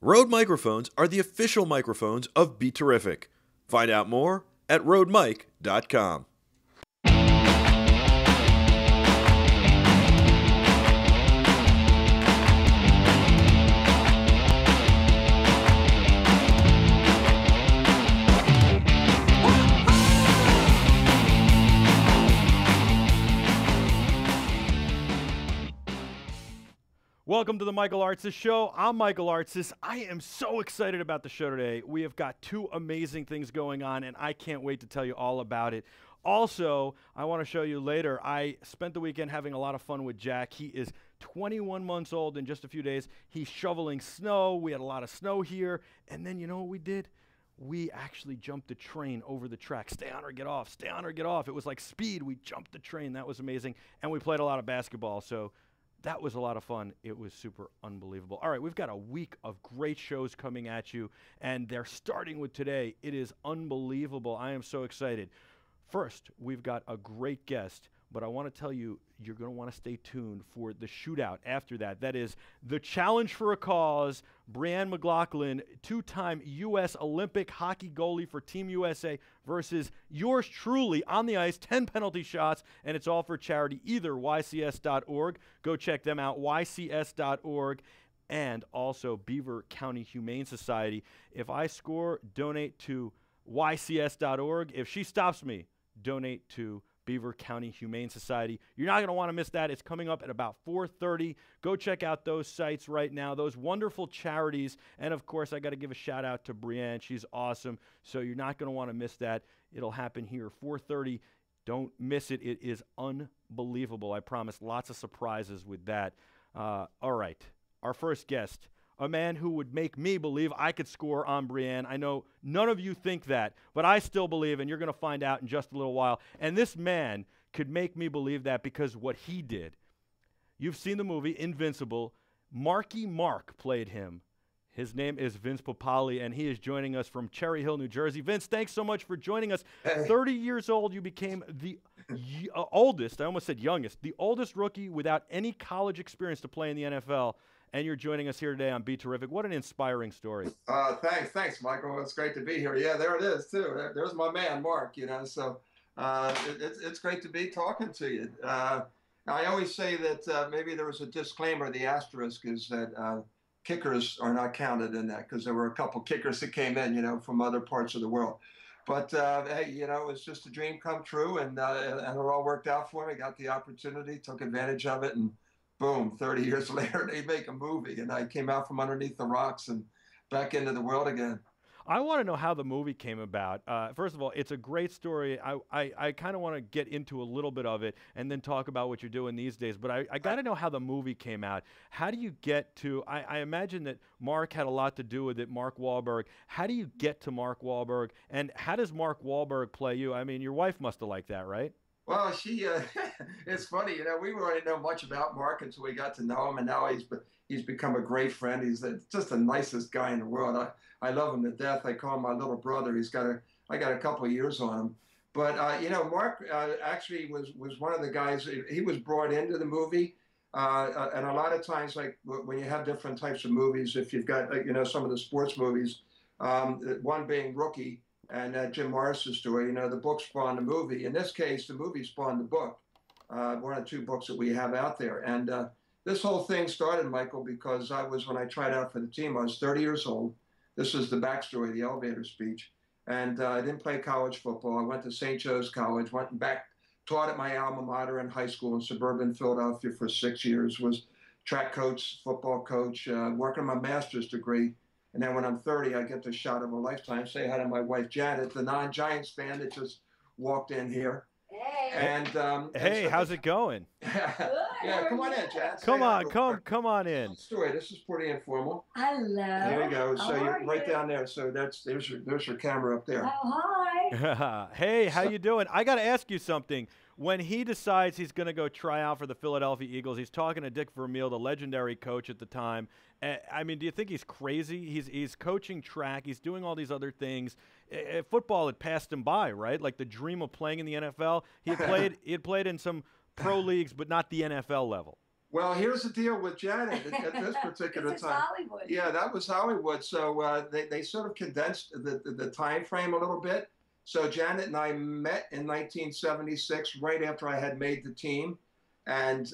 Rode microphones are the official microphones of BeTerrific. Find out more at rodemic.com. Welcome to the Michael Artsis Show. I'm Michael Artsis. I am so excited about the show today. We have got two amazing things going on, and I can't wait to tell you all about it. Also, I want to show you later, I spent the weekend having a lot of fun with Jack. He is 21 months old in just a few days. He's shoveling snow. We had a lot of snow here. And then you know what we did? We actually jumped the train over the track. Stay on or get off. Stay on or get off. It was like speed. We jumped the train. That was amazing. And we played a lot of basketball. So that was a lot of fun. It was super unbelievable. All right, we've got a week of great shows coming at you, and they're starting with today. It is unbelievable. I am so excited. First, we've got a great guest, but I want to tell you, you're going to want to stay tuned for the shootout after that. That is the Challenge for a Cause. Brianne McLaughlin, two-time U.S. Olympic hockey goalie for Team USA versus yours truly on the ice, 10 penalty shots, and it's all for charity, either ycs.org. Go check them out, ycs.org, and also Beaver County Humane Society. If I score, donate to ycs.org. If she stops me, donate to Beaver County Humane Society. You're not going to want to miss that. It's coming up at about 4:30. Go check out those sites right now, those wonderful charities. And, of course, I got to give a shout-out to Brianne. She's awesome, so you're not going to want to miss that. It'll happen here, 4:30. Don't miss it. It is unbelievable. I promise lots of surprises with that. All right, our first guest, a man who would make me believe I could score on Brianne. I know none of you think that, but I still believe, and you're going to find out in just a little while. And this man could make me believe that because what he did. You've seen the movie Invincible. Marky Mark played him. His name is Vince Papale, and he is joining us from Cherry Hill, New Jersey. Vince, thanks so much for joining us. Hey. 30 years old, you became the oldest, I almost said youngest, the oldest rookie without any college experience to play in the NFL. And you're joining us here today on BeTerrific. What an inspiring story. Thanks, Michael. It's great to be here. Yeah, there it is too. There's my man, Mark. So it's great to be talking to you. I always say that maybe there was a disclaimer. The asterisk is that kickers are not counted in that because there were a couple kickers that came in, from other parts of the world. But hey, it was just a dream come true, and it all worked out for me. Got the opportunity, took advantage of it, and boom, 30 years later, they make a movie, and I came out from underneath the rocks and back into the world again. I want to know how the movie came about. First of all, it's a great story. I kind of want to get into a little bit of it and then talk about what you're doing these days. But I got to know how the movie came out. How do you get to, I imagine that Mark had a lot to do with it, Mark Wahlberg. How do you get to Mark Wahlberg, and how does Mark Wahlberg play you? I mean, your wife must have liked that, right? Well, it's funny, we really didn't know much about Mark until we got to know him, and now he's become a great friend. He's just the nicest guy in the world. I love him to death. I call him my little brother. I got a couple of years on him. But, Mark actually was one of the guys, he was brought into the movie. And a lot of times, like when you have different types of movies, if you've got, some of the sports movies, one being Rookie, and Jim Morris's story, the book spawned the movie. In this case, the movie spawned the book, one of two books that we have out there. And this whole thing started, Michael, because when I tried out for the team, I was 30 years old. This is the backstory, the elevator speech. And I didn't play college football. I went to St. Joe's College, went back, taught at my alma mater in high school in suburban Philadelphia for 6 years, was track coach, football coach, working my master's degree. And then when I'm 30, I get the shot of a lifetime. Say hi to my wife, Janet, the non-Giants fan that just walked in here. Hey. And hey, how's it going? Yeah, come on in, Janet. Come on in. Story. This is pretty informal. Hello. There you go. How So you're are right you? down there. So there's your camera up there. Oh, hi. Hey, how you doing? I got to ask you something. When he decides he's going to go try out for the Philadelphia Eagles, he's talking to Dick Vermeil, the legendary coach at the time. I mean, do you think he's crazy? He's coaching track. He's doing all these other things. Football had passed him by, right? Like the dream of playing in the NFL. He had played in some pro leagues, but not the NFL level. Well, here's the deal with Janet at this particular It's time. Hollywood. Yeah, that was Hollywood. So they sort of condensed the time frame a little bit. So Janet and I met in 1976, right after I had made the team, and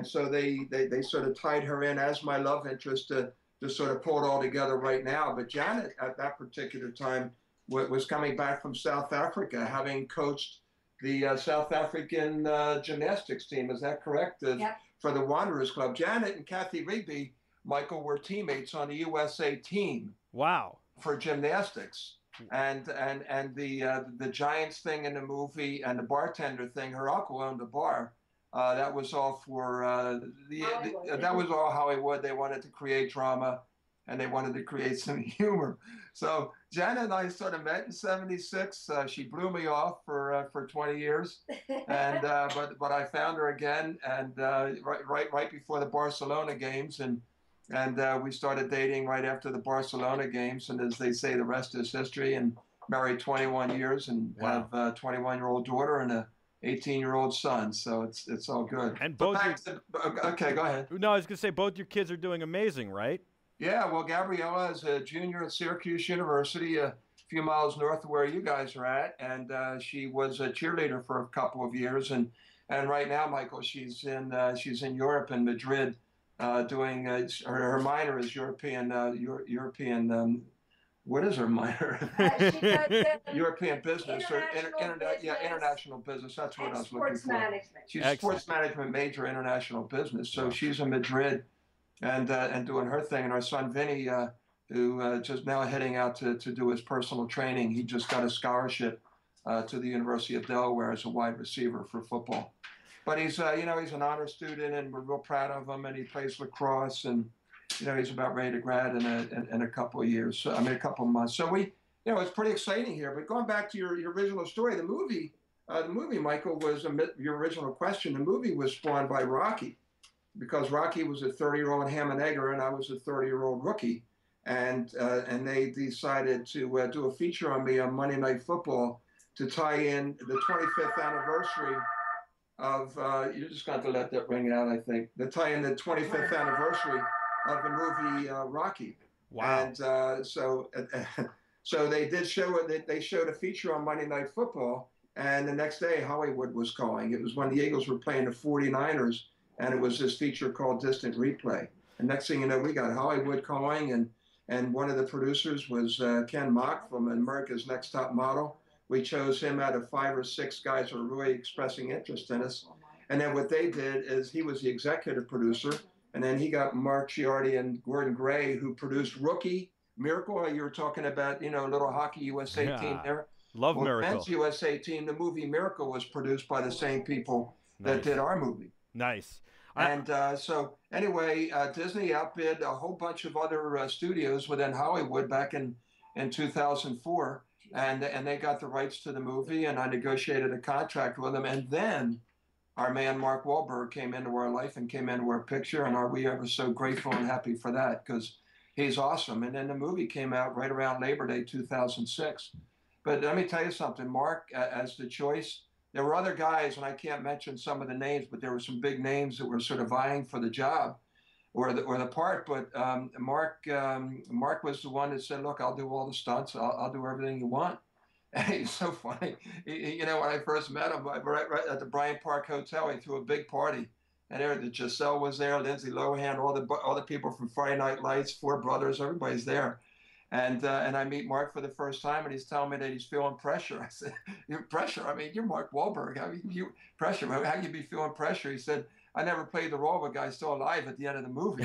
so they sort of tied her in as my love interest to sort of pull it all together right now. But Janet at that particular time was coming back from South Africa, having coached the South African gymnastics team. Is that correct? Yep. For the Wanderers Club. Janet and Kathy Rigby, Michael, were teammates on the USA team. Wow. For gymnastics. And the Giants thing in the movie and the bartender thing, her uncle owned a bar. That was all for that was all Hollywood. They wanted to create drama, and they wanted to create some humor. So Janet and I sort of met in '76. She blew me off for 20 years, and but I found her again, and right before the Barcelona games, and we started dating right after the Barcelona games. And as they say, the rest is history. And married 21 years, and wow. have a 21-year-old daughter and a 18-year-old son, so it's all good. And both okay, go ahead. No, I was gonna say both your kids are doing amazing, right? Yeah, well, Gabriella is a junior at Syracuse University, a few miles north of where you guys are at, and she was a cheerleader for a couple of years, and right now, Michael, she's in Europe, in Madrid, doing her minor is European. What is her minor? European business, international business. That's what I was looking for. Management. She's a sports management major, international business. So she's in Madrid, and doing her thing. And our son Vinny, who just now heading out to do his personal training. He just got a scholarship to the University of Delaware as a wide receiver for football. But he's he's an honor student, and we're real proud of him. And he plays lacrosse, and he's about ready to grad in a couple of years. So, I mean, a couple of months. So it's pretty exciting here. But going back to your original story, the movie, Michael, was your original question. The movie was spawned by Rocky, because Rocky was a 30-year-old ham and egger, and I was a 30-year-old rookie, and they decided to do a feature on me on Monday Night Football to tie in the 25th anniversary of. You're just going to let that ring out, I think. To tie in the 25th anniversary of the movie Rocky. Wow. And so they did show it. They showed a feature on Monday Night Football, and the next day Hollywood was calling. It was when the Eagles were playing the 49ers, and it was this feature called Distant Replay. And next thing you know, we got Hollywood calling, and one of the producers was Ken Mock from America's Next Top Model. We chose him out of 5 or 6 guys who were really expressing interest in us. And then what they did is he was the executive producer. And then he got Mark Chiardi and Gordon Gray, who produced Rookie, Miracle. You were talking about, little hockey USA team there. Love Miracle. Men's USA team, the movie Miracle was produced by the same people that did our movie. Nice. And so anyway, Disney outbid a whole bunch of other studios within Hollywood back in 2004. And they got the rights to the movie, and I negotiated a contract with them. And then our man Mark Wahlberg came into our life and came into our picture, and are we ever so grateful and happy for that, because he's awesome. And then the movie came out right around Labor Day 2006. But let me tell you something, Mark, as the choice, there were other guys, and I can't mention some of the names, but there were some big names that were sort of vying for the job or the part. But Mark was the one that said, look, I'll do all the stunts. I'll do everything you want. And he's so funny. When I first met him, right at the Bryant Park Hotel, he threw a big party, and there, the Giselle was there, Lindsay Lohan, all the people from Friday Night Lights, Four Brothers, everybody's there. And I meet Mark for the first time, and he's telling me that he's feeling pressure. I said, pressure? I mean, you're Mark Wahlberg. How you be feeling pressure? He said, I never played the role of a guy still alive at the end of the movie.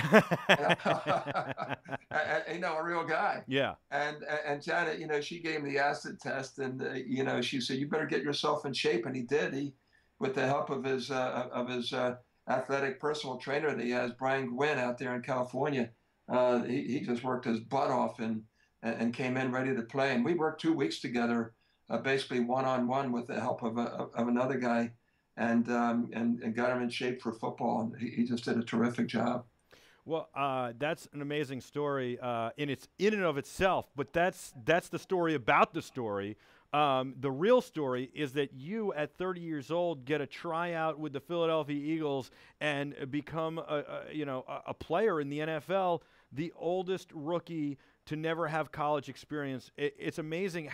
A real guy. Yeah. And Janet, she gave him the acid test, and she said, you better get yourself in shape, and he did. He, with the help of his athletic personal trainer that he has, Brian Gwynn, out there in California, he just worked his butt off and came in ready to play. And we worked 2 weeks together, basically one-on-one with the help of another guy. And got him in shape for football. And he just did a terrific job. Well, that's an amazing story in and of itself. But that's the story about the story. The real story is that you, at 30 years old, get a tryout with the Philadelphia Eagles and become a player in the NFL, the oldest rookie to never have college experience. It's amazing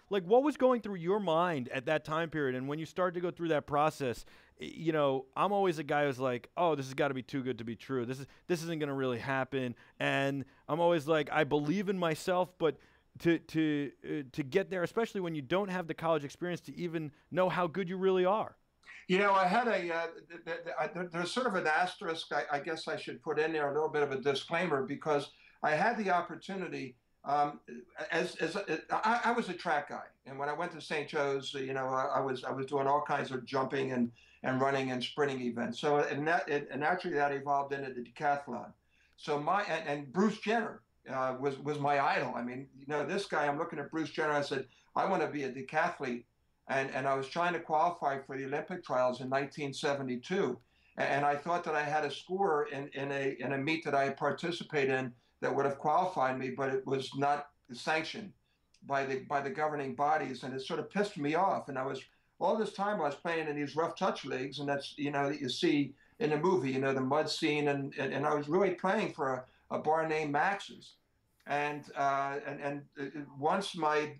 what was going through your mind at that time period, and when you started to go through that process. I'm always a guy who's like, oh, this has got to be too good to be true. This isn't going to really happen, and I'm always like, I believe in myself, but to get there, especially when you don't have the college experience to even know how good you really are. I had there's sort of an asterisk. I guess I should put in there a little bit of a disclaimer, because I had the opportunity. I was a track guy, and when I went to St. Joe's, I was doing all kinds of jumping and running and sprinting events. So and naturally that evolved into the decathlon. So and Bruce Jenner was my idol. I mean, this guy. I'm looking at Bruce Jenner. I said, I want to be a decathlete, and I was trying to qualify for the Olympic trials in 1972, and I thought that I had a score in a meet that I had participated in that would have qualified me, but it was not sanctioned by the governing bodies, and it sort of pissed me off. And all this time I was playing in these rough touch leagues, and that's that you see in the movie, the mud scene, and I was really playing for a bar named Max's, and once my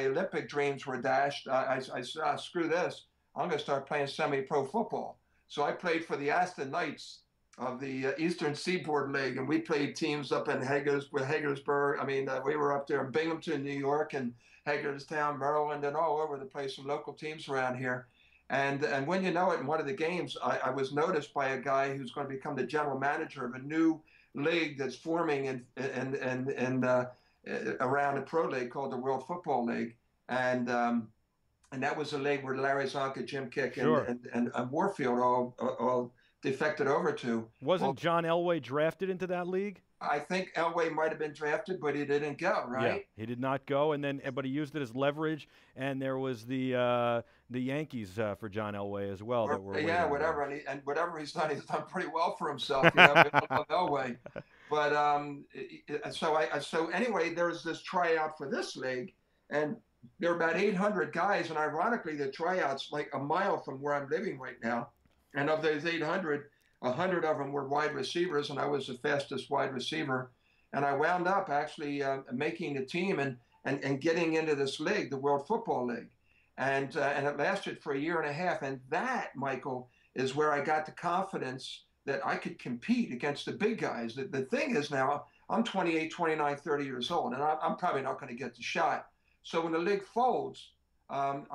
Olympic dreams were dashed, I said, screw this, I'm going to start playing semi-pro football. So I played for the Aston Knights of the Eastern Seaboard League, and we played teams up in Hagersburg. I mean, we were up there in Binghamton, New York, and Hagerstown, Maryland, and all over the place, some local teams around here. And when you know it, in one of the games, I was noticed by a guy who's going to become the general manager of a new league that's forming and around a pro league called the World Football League, and that was a league where Larry Zonka, Jim Kick, Sure. and Warfield all defected over to. Wasn't John Elway drafted into that league? I think Elway might have been drafted, but he didn't go, right? Yeah, he did not go, but he used it as leverage, and there was the Yankees for John Elway as well. Whatever, and whatever he's done pretty well for himself. Elway, but so anyway, there was this tryout for this league, and there were about 800 guys, and ironically, the tryouts like a mile from where I'm living right now, and of those 800. 100 of them were wide receivers, and I was the fastest wide receiver. And I wound up actually making the team and getting into this league, the World Football League. And it lasted for a year and a half. And that, Michael, is where I got the confidence that I could compete against the big guys. The thing is now, I'm 28, 29, 30 years old, and I'm probably not going to get the shot. So when the league folds, I'm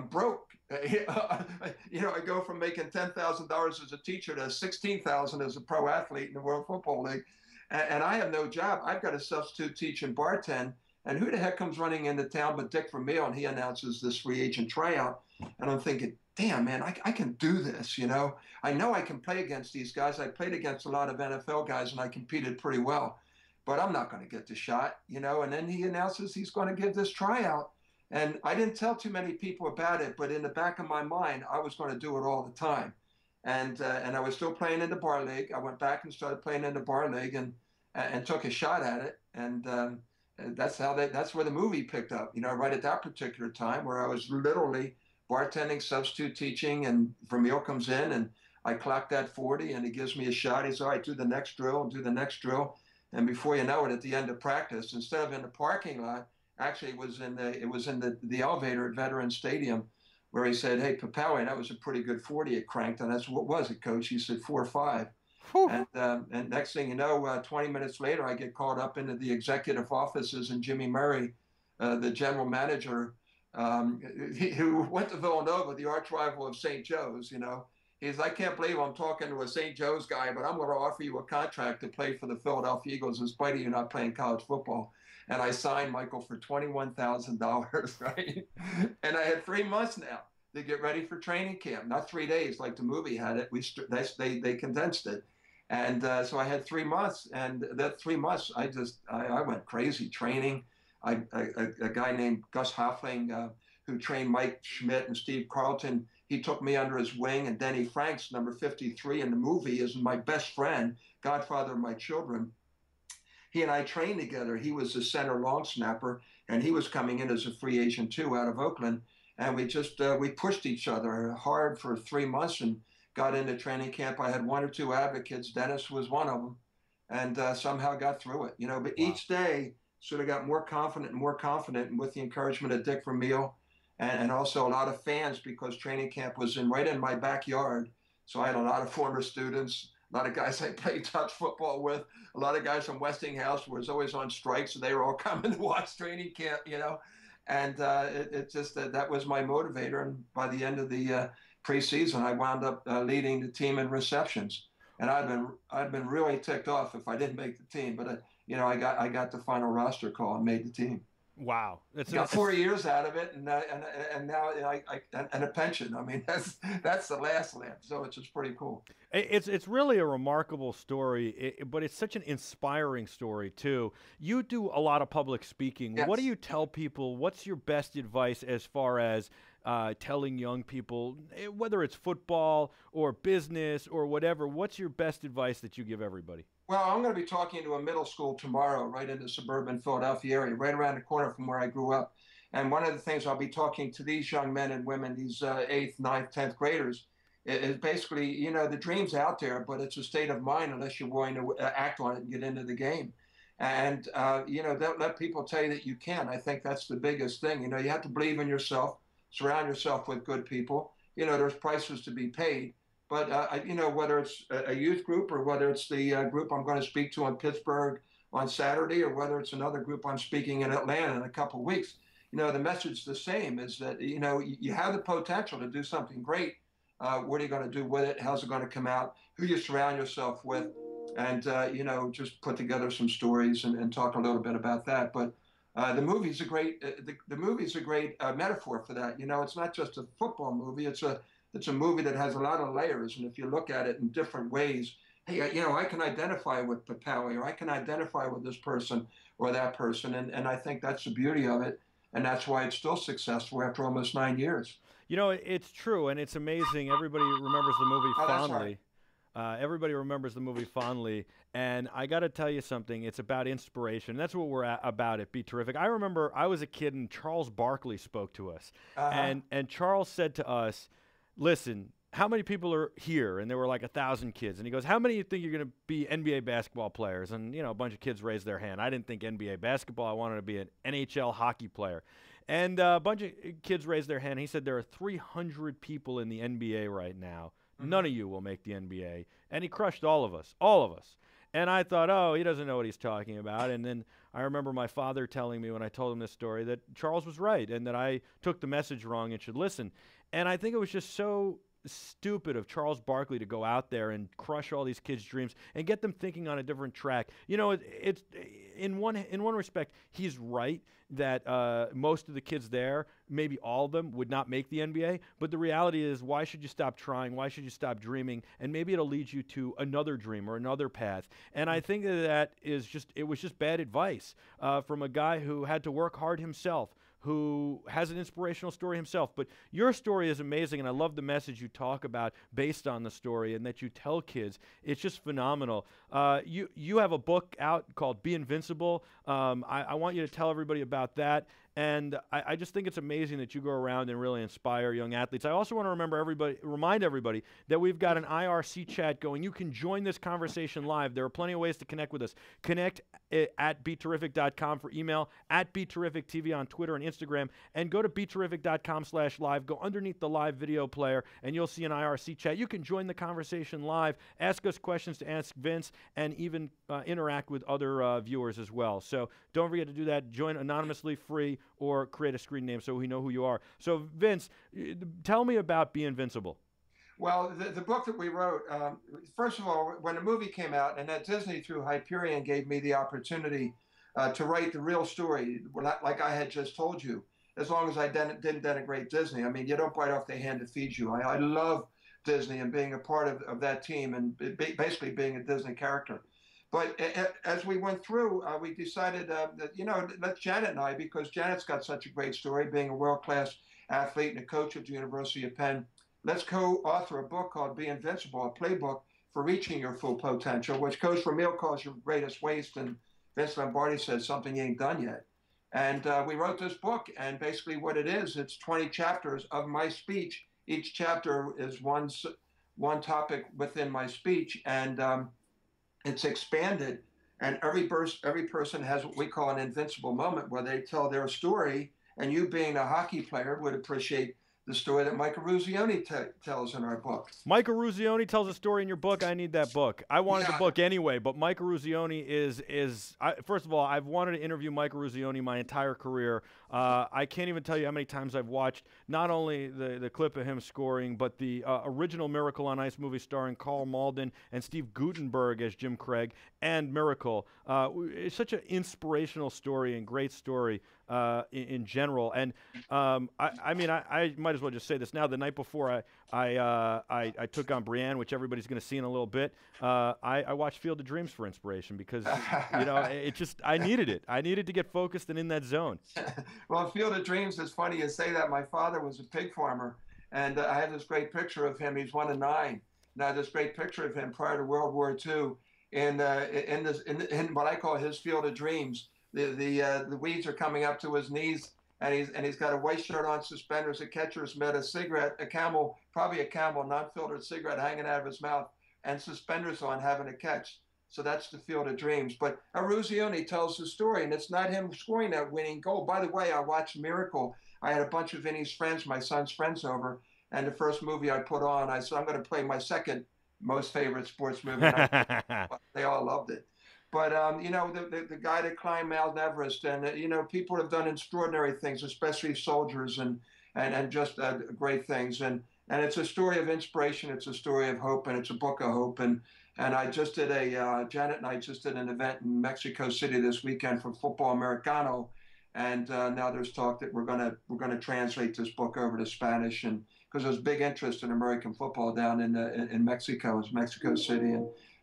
broke. I go from making $10,000 as a teacher to $16,000 as a pro athlete in the World Football League, and I have no job. I've got to substitute teach and bartend. And who the heck comes running into town but Dick Vermeil, and he announces this free agent tryout. And I'm thinking, damn, man, I can do this. I know I can play against these guys. I played against a lot of NFL guys, and I competed pretty well. But I'm not going to get the shot, And then he announces he's going to give this tryout. And I didn't tell too many people about it, but in the back of my mind, I was going to do it all the time. And I was still playing in the bar league. I went back and started playing in the bar league and took a shot at it. And that's where the movie picked up, right at that particular time, where I was literally bartending, substitute teaching, and Vermeil comes in and I clocked that 40 and he gives me a shot. He said, all right, do the next drill, do the next drill. And before you know it, at the end of practice, instead of in the parking lot, actually, it was in the elevator at Veterans Stadium, where he said, "Hey, Papale, that was a pretty good 40 it cranked." And that's, "What was it, Coach?" He said, 4.5. And next thing you know, 20 minutes later, I get called up into the executive offices, and Jimmy Murray, the general manager, who went to Villanova, the arch rival of St. Joe's, he's, "I can't believe I'm talking to a St. Joe's guy, but I'm going to offer you a contract to play for the Philadelphia Eagles in spite of you not playing college football." And I signed, Michael, for $21,000, right? And I had 3 months now to get ready for training camp. Not 3 days like the movie had it. They condensed it. And so I had 3 months. And that 3 months, I went crazy training. A guy named Gus Hoffling, who trained Mike Schmidt and Steve Carlton, he took me under his wing. And Denny Franks, number 53 in the movie, is my best friend, godfather of my children. he and I trained together. He was a center long snapper, and he was coming in as a free agent too out of Oakland. And we pushed each other hard for 3 months and got into training camp. I had one or two advocates. Dennis was one of them, and somehow got through it. But Wow. each day sort of got more confident and more confident, and with the encouragement of Dick Vermeil, and also a lot of fans, because training camp was right in my backyard. So I had a lot of former students, a lot of guys I played touch football with, a lot of guys from Westinghouse who was always on strike, so they were all coming to watch training camp. And it just that was my motivator. And by the end of the preseason, I wound up leading the team in receptions. And I'd been really ticked off if I didn't make the team, but I got the final roster call and made the team. Wow, Got 4 years out of it, and now and a pension. I mean, that's the last laugh. So it's just pretty cool. It's really a remarkable story, but it's such an inspiring story too. You do a lot of public speaking. Yes. What do you tell people? What's your best advice as far as telling young people, whether it's football or business or whatever? What's your best advice that you give everybody? Well, I'm going to be talking to a middle school tomorrow, right in the suburban Philadelphia area, right around the corner from where I grew up. And one of the things I'll be talking to these young men and women, these 8th, 9th, 10th graders, is basically, the dream's out there, but it's a state of mind unless you're willing to act on it and get into the game. And, don't let people tell you that you can. I think that's the biggest thing. You have to believe in yourself, surround yourself with good people. There's prices to be paid. But, whether it's a youth group or whether it's the group I'm going to speak to in Pittsburgh on Saturday, or whether it's another group I'm speaking in Atlanta in a couple of weeks, the message is the same, is that, you have the potential to do something great. What are you going to do with it? How's it going to come out? Who you surround yourself with? And, just put together some stories and talk a little bit about that. But the movie's a great, the movie's a great metaphor for that. It's not just a football movie. It's a movie that has a lot of layers, and if you look at it in different ways, hey, I can identify with Papale, or I can identify with this person or that person, and I think that's the beauty of it, and that's why it's still successful after almost 9 years. It's true, and it's amazing. Everybody remembers the movie fondly. Everybody remembers the movie fondly, and I got to tell you something. It's about inspiration. That's what we're about at BeTerrific. I remember I was a kid, and Charles Barkley spoke to us, and Charles said to us, listen, how many people are here? And there were like 1,000 kids. And he goes, how many do you think you're going to be NBA basketball players? And, a bunch of kids raised their hand. I didn't think NBA basketball. I wanted to be an NHL hockey player. And a bunch of kids raised their hand. He said, there are 300 people in the NBA right now. Mm-hmm. None of you will make the NBA. And he crushed all of us. And I thought, oh, he doesn't know what he's talking about. And then I remember my father telling me when I told him this story that Charles was right and that I took the message wrong and should listen. And I think it was just so stupid of Charles Barkley to go out there and crush all these kids' dreams and get them thinking on a different track. It's in one respect, he's right that most of the kids there, maybe all of them, would not make the NBA. But the reality is, why should you stop trying? Why should you stop dreaming? And maybe it'll lead you to another dream or another path. And I think that it was just bad advice from a guy who had to work hard himself, who has an inspirational story himself. But your story is amazing, and I love the message you talk about based on the story and that you tell kids. It's just phenomenal. You have a book out called Be Invincible. I want you to tell everybody about that. And I just think it's amazing that you go around and really inspire young athletes. I also want to remind everybody that we've got an IRC chat going. You can join this conversation live. There are plenty of ways to connect with us. Connect at BeTerrific.com for email, at BeTerrificTV on Twitter and Instagram, and go to BeTerrific.com/live. Go underneath the live video player, and you'll see an IRC chat. You can join the conversation live, ask us questions to ask Vince, and even interact with other viewers as well. So don't forget to do that. Join anonymously, free, or create a screen name so we know who you are. So, Vince, tell me about Be Invincible. Well, the book that we wrote, first of all, when the movie came out, and that Disney through Hyperion gave me the opportunity to write the real story, like I had just told you, as long as I didn't denigrate Disney. I mean, you don't bite off the hand that feeds you. I love Disney and being a part of that team and basically being a Disney character. But as we went through, we decided that, let Janet and I, because Janet's got such a great story, being a world-class athlete and a coach at the University of Penn, let's co-author a book called Be Invincible, a playbook for reaching your full potential, which Coach Vermeil calls your greatest waste, and Vince Lombardi said, something ain't done yet. And we wrote this book, and basically what it is, it's 20 chapters of my speech. Each chapter is one topic within my speech, and it's expanded. And every person has what we call an invincible moment where they tell their story, and you being a hockey player would appreciate the story that Mike Eruzione tells in our book. Mike Eruzione tells a story in your book. I need that book. I wanted the book anyway, but Mike Eruzione first of all, I've wanted to interview Mike Eruzione my entire career. I can't even tell you how many times I've watched not only the clip of him scoring, but the original Miracle on Ice movie starring Karl Malden and Steve Guttenberg as Jim Craig and Miracle. It's such an inspirational story and great story in general. And I mean, I might as well just say this now. The night before I took on Brianne, which everybody's going to see in a little bit, I watched Field of Dreams for inspiration because, you know, I needed it. I needed to get focused and in that zone. Well, Field of Dreams is funny you say that. My father was a pig farmer, and I have this great picture of him. He's 1 of 9. Now, this great picture of him prior to World War II in what I call his Field of Dreams. The weeds are coming up to his knees, and he's got a white shirt on, suspenders, a catcher's mitt, a cigarette, probably a Camel non-filtered cigarette hanging out of his mouth, and suspenders on, having a catch. So that's the Field of Dreams. But Eruzione tells the story, and it's not him scoring that winning goal. By the way, I watched Miracle. I had a bunch of Vinny's friends, my son's friends, over, and the first movie I put on, I said, I'm going to play my second most favorite sports movie. They all loved it. But, you know, the guy that climbed Mount Everest, and, you know, people have done extraordinary things, especially soldiers and just great things. And it's a story of inspiration. It's a story of hope, and it's a book of hope. And I just did Janet and I just did an event in Mexico City this weekend for Football Americano. And now there's talk that we're gonna translate this book over to Spanish, and because there's big interest in American football down in Mexico City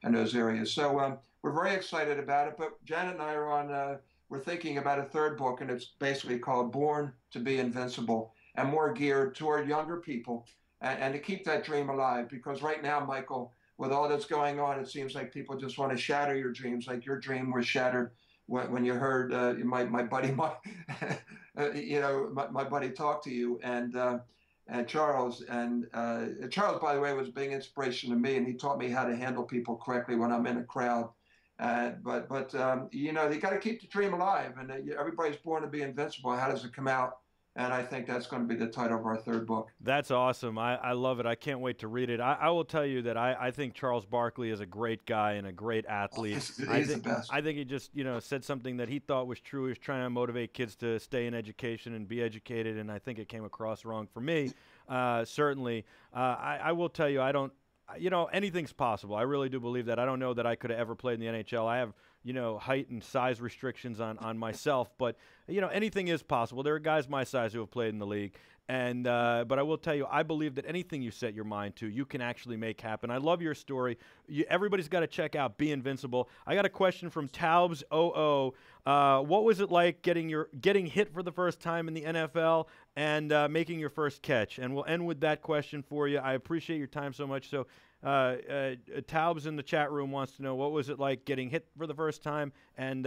and those areas. So we're very excited about it. But Janet and I are we're thinking about a third book, and it's basically called Born to be Invincible, and more geared toward younger people and to keep that dream alive. Because right now, Michael, with all that's going on, it seems like people just want to shatter your dreams, like your dream was shattered when you heard my buddy, you know, my buddy talk to you, and Charles. And Charles, by the way, was a big inspiration to me, and he taught me how to handle people correctly when I'm in a crowd. But you know, you got to keep the dream alive, and everybody's born to be invincible. How does it come out? And I think that's going to be the title of our third book. That's awesome. I love it. I can't wait to read it. I will tell you that I think Charles Barkley is a great guy and a great athlete. He's the best. I think he just, you know, said something that he thought was true. He was trying to motivate kids to stay in education and be educated, and I think it came across wrong for me, certainly. I will tell you, I don't, you know, anything's possible. I really do believe that. I don't know that I could have ever played in the NHL. I have, you know, height and size restrictions on myself, but, you know, anything is possible. There are guys my size who have played in the league, and but I will tell you, I believe that anything you set your mind to, you can actually make happen. I love your story. Everybody's got to check out Be Invincible. I got a question from Taubes 00. What was it like getting hit for the first time in the NFL and making your first catch? And we'll end with that question for you. I appreciate your time so much. So Taubes in the chat room wants to know, what was it like getting hit for the first time and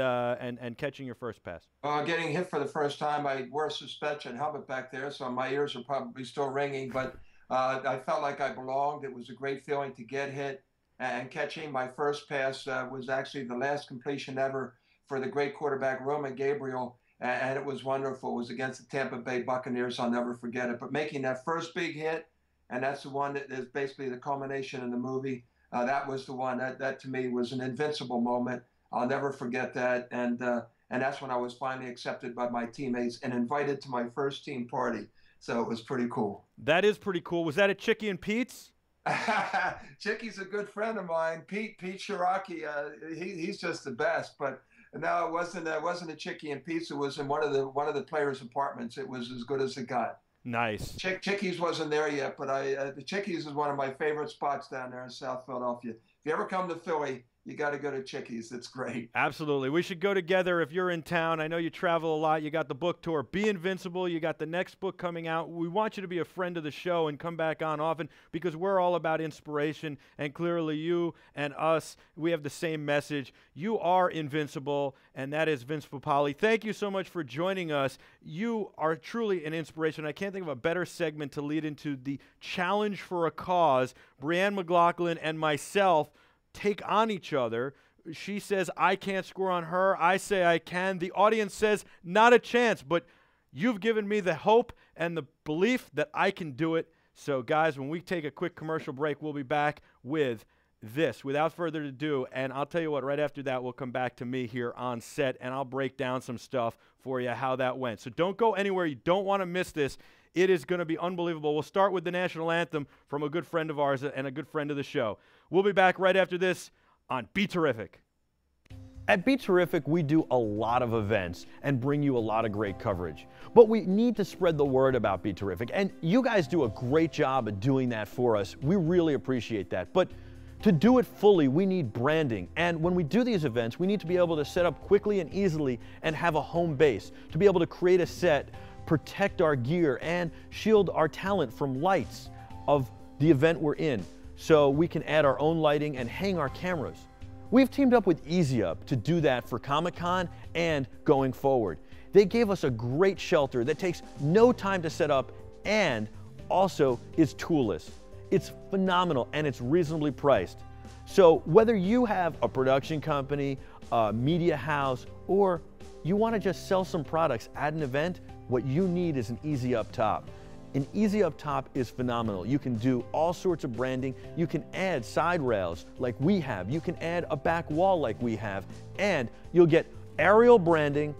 catching your first pass? Getting hit for the first time, I wore a suspension helmet back there, so my ears are probably still ringing, but I felt like I belonged. It was a great feeling to get hit, and catching my first pass was actually the last completion ever for the great quarterback Roman Gabriel, and it was wonderful. It was against the Tampa Bay Buccaneers. I'll never forget it. But making that first big hit, and that's the one that is basically the culmination in the movie. That was the one that to me was an invincible moment. I'll never forget that. And that's when I was finally accepted by my teammates and invited to my first team party. So it was pretty cool. That is pretty cool. Was that at Chicky and Pete's? Chicky's a good friend of mine. Pete Shiraki, he's just the best. But no, it wasn't a Chicky and Pete's. It was in one of the players' apartments. It was as good as it got. Nice. Chickies wasn't there yet, but the Chickies is one of my favorite spots down there in South Philadelphia. If you ever come to Philly, you got to go to Chickies. It's great. Absolutely. We should go together if you're in town. I know you travel a lot. You got the book tour, Be Invincible. You got the next book coming out. We want you to be a friend of the show and come back on often because we're all about inspiration. And clearly you and us, we have the same message. You are invincible, and that is Vince Papale. Thank you so much for joining us. You are truly an inspiration. I can't think of a better segment to lead into the challenge for a cause. Brianne McLaughlin and myself take on each other. She says, I can't score on her. I say I can. The audience says, not a chance. But you've given me the hope and the belief that I can do it. So, guys, when we take a quick commercial break, we'll be back with this. Without further ado, and I'll tell you what, right after that, we'll come back to me here on set, and I'll break down some stuff for you, how that went. So don't go anywhere. You don't want to miss this. It is going to be unbelievable. We'll start with the national anthem from a good friend of ours and a good friend of the show. We'll be back right after this on BeTerrific. At BeTerrific, we do a lot of events and bring you a lot of great coverage. But we need to spread the word about BeTerrific, and you guys do a great job of doing that for us. We really appreciate that. But to do it fully, we need branding. And when we do these events, we need to be able to set up quickly and easily and have a home base, to be able to create a set, protect our gear, and shield our talent from lights of the event we're in, so we can add our own lighting and hang our cameras. We've teamed up with EasyUp to do that for Comic-Con and going forward. They gave us a great shelter that takes no time to set up and also is toolless. It's phenomenal and it's reasonably priced. So whether you have a production company, a media house, or you want to just sell some products at an event, what you need is an EasyUp top. An EasyUp top is phenomenal. You can do all sorts of branding. You can add side rails like we have. You can add a back wall like we have. And you'll get aerial branding,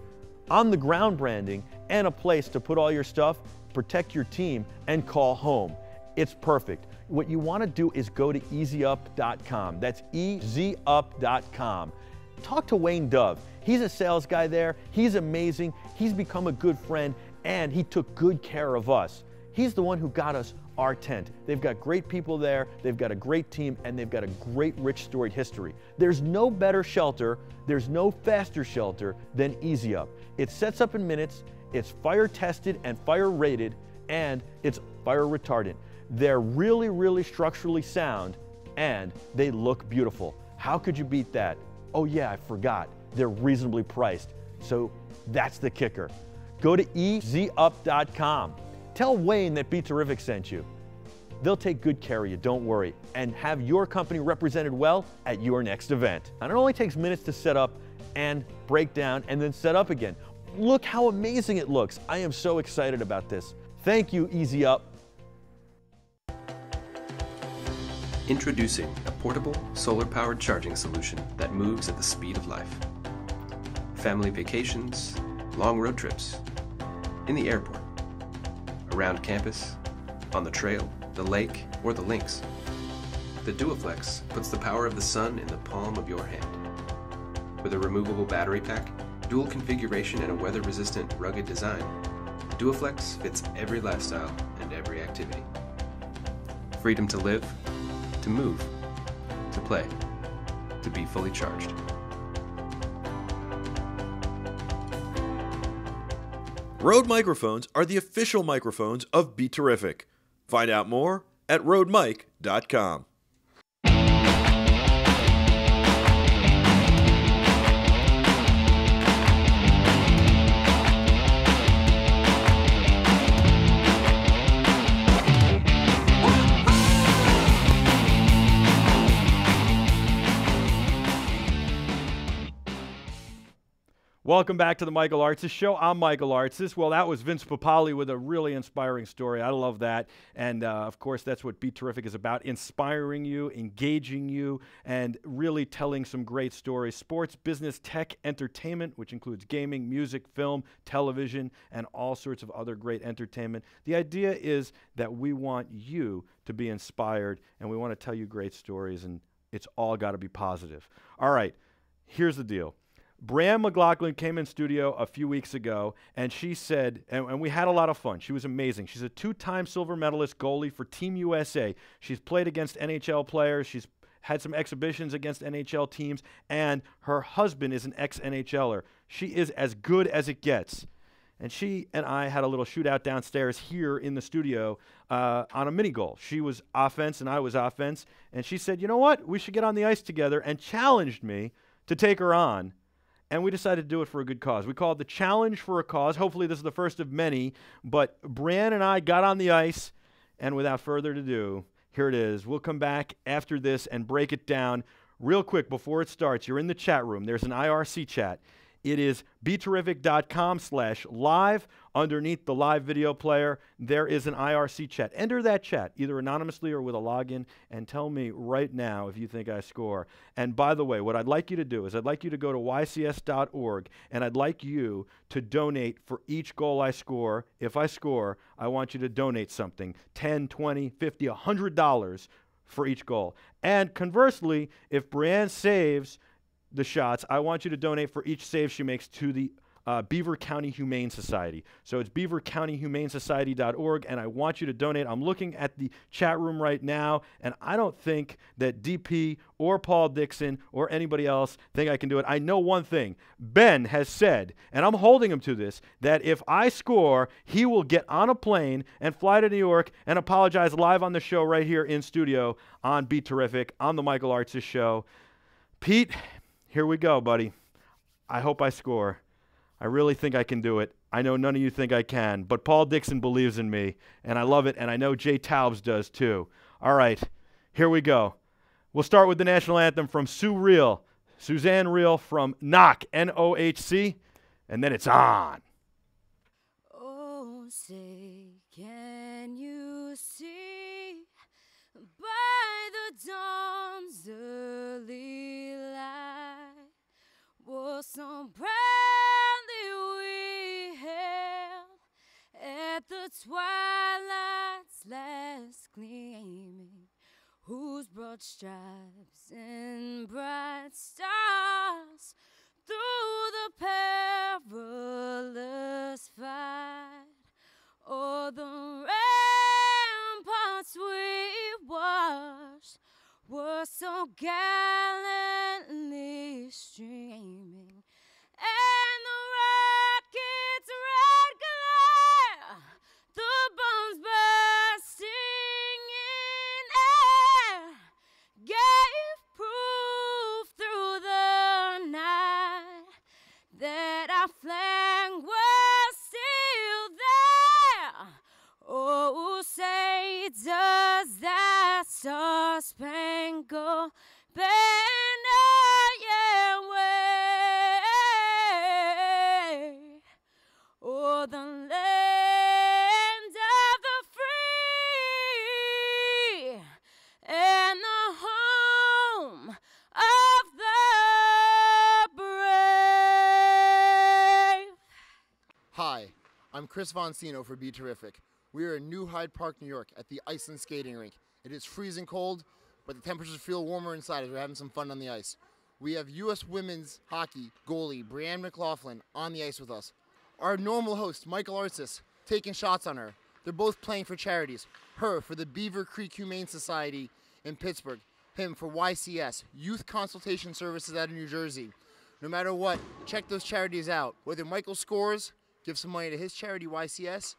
on the ground branding, and a place to put all your stuff, protect your team, and call home. It's perfect. What you want to do is go to easyup.com. That's easyup.com. Talk to Wayne Dove. He's a sales guy there. He's amazing. He's become a good friend, and he took good care of us. He's the one who got us our tent. They've got great people there, they've got a great team, and they've got a great, rich, storied history. There's no better shelter, there's no faster shelter than EasyUp. It sets up in minutes, it's fire tested and fire rated, and it's fire retardant. They're really, really structurally sound, and they look beautiful. How could you beat that? Oh yeah, I forgot. They're reasonably priced. So that's the kicker. Go to easyup.com. Tell Wayne that BeTerrific sent you. They'll take good care of you, don't worry, and have your company represented well at your next event. And it only takes minutes to set up and break down and then set up again. Look how amazing it looks. I am so excited about this. Thank you, EasyUp. Introducing a portable, solar-powered charging solution that moves at the speed of life. Family vacations, long road trips, in the airport, around campus, on the trail, the lake, or the links. The DuoFlex puts the power of the sun in the palm of your hand. With a removable battery pack, dual configuration, and a weather-resistant, rugged design, the DuoFlex fits every lifestyle and every activity. Freedom to live, to move, to play, to be fully charged. Rode microphones are the official microphones of BeTerrific. Find out more at rodemic.com. Welcome back to the Michael Artsis Show. I'm Michael Artsis. Well, that was Vince Papale with a really inspiring story. I love that. And, of course, that's what BeTerrific is about, inspiring you, engaging you, and really telling some great stories. Sports, business, tech, entertainment, which includes gaming, music, film, television, and all sorts of other great entertainment. The idea is that we want you to be inspired, and we want to tell you great stories, and it's all got to be positive. All right, here's the deal. Brianne McLaughlin came in studio a few weeks ago, and she said, and we had a lot of fun. She was amazing. She's a two-time silver medalist goalie for Team USA. She's played against NHL players. She's had some exhibitions against NHL teams, and her husband is an ex-NHLer. She is as good as it gets. And she and I had a little shootout downstairs here in the studio on a mini goal. She was offense and I was offense. And she said, you know what? We should get on the ice together, and challenged me to take her on. And we decided to do it for a good cause. We call it the Challenge for a Cause. Hopefully this is the first of many. But Brianne and I got on the ice, and without further ado, here it is. We'll come back after this and break it down real quick before it starts. You're in the chat room. There's an IRC chat. It is BeTerrific.com/live. Underneath the live video player, there is an IRC chat. Enter that chat, either anonymously or with a login, and tell me right now if you think I score. And by the way, what I'd like you to do is I'd like you to go to ycs.org, and I'd like you to donate for each goal I score. If I score, I want you to donate something, $10, $20, $50, $100 for each goal. And conversely, if Brianne saves the shots, I want you to donate for each save she makes to the Beaver County Humane Society. So it's beavercountyhumanesociety.org, and I want you to donate. I'm looking at the chat room right now, and I don't think that DP or Paul Dixon or anybody else think I can do it. I know one thing. Ben has said, and I'm holding him to this, that if I score, he will get on a plane and fly to New York and apologize live on the show right here in studio on BeTerrific, on the Michael Artsis Show. Pete, here we go, buddy. I hope I score. I really think I can do it. I know none of you think I can, but Paul Dixon believes in me, and I love it, and I know Jay Taubes does too. All right, here we go. We'll start with the national anthem from Suzanne Reel from NOC, N-O-H-C, and then it's on. Oh, say, can you see by the dawn's early light was so proudly we hailed at the twilight's last gleaming, whose broad stripes and bright stars through the perilous fight o'er the ramparts we watched were so gallantly streaming, and the rocket's red glare, the bombs bursting in air, gave proof through the night that our flag was still there. Oh, say does that star-spangled banner yet wave o'er the land of the free and the home of the brave? Hi, I'm Chris Voncino for BeTerrific. We are in New Hyde Park, New York at the Iceland Skating Rink. It is freezing cold, but the temperatures feel warmer inside as we're having some fun on the ice. We have U.S. women's hockey goalie Brianne McLaughlin on the ice with us. Our normal host, Michael Artsis, taking shots on her. They're both playing for charities. Her for the Beaver Creek Humane Society in Pittsburgh. Him for YCS, Youth Consultation Services out of New Jersey. No matter what, check those charities out. Whether Michael scores, give some money to his charity, YCS.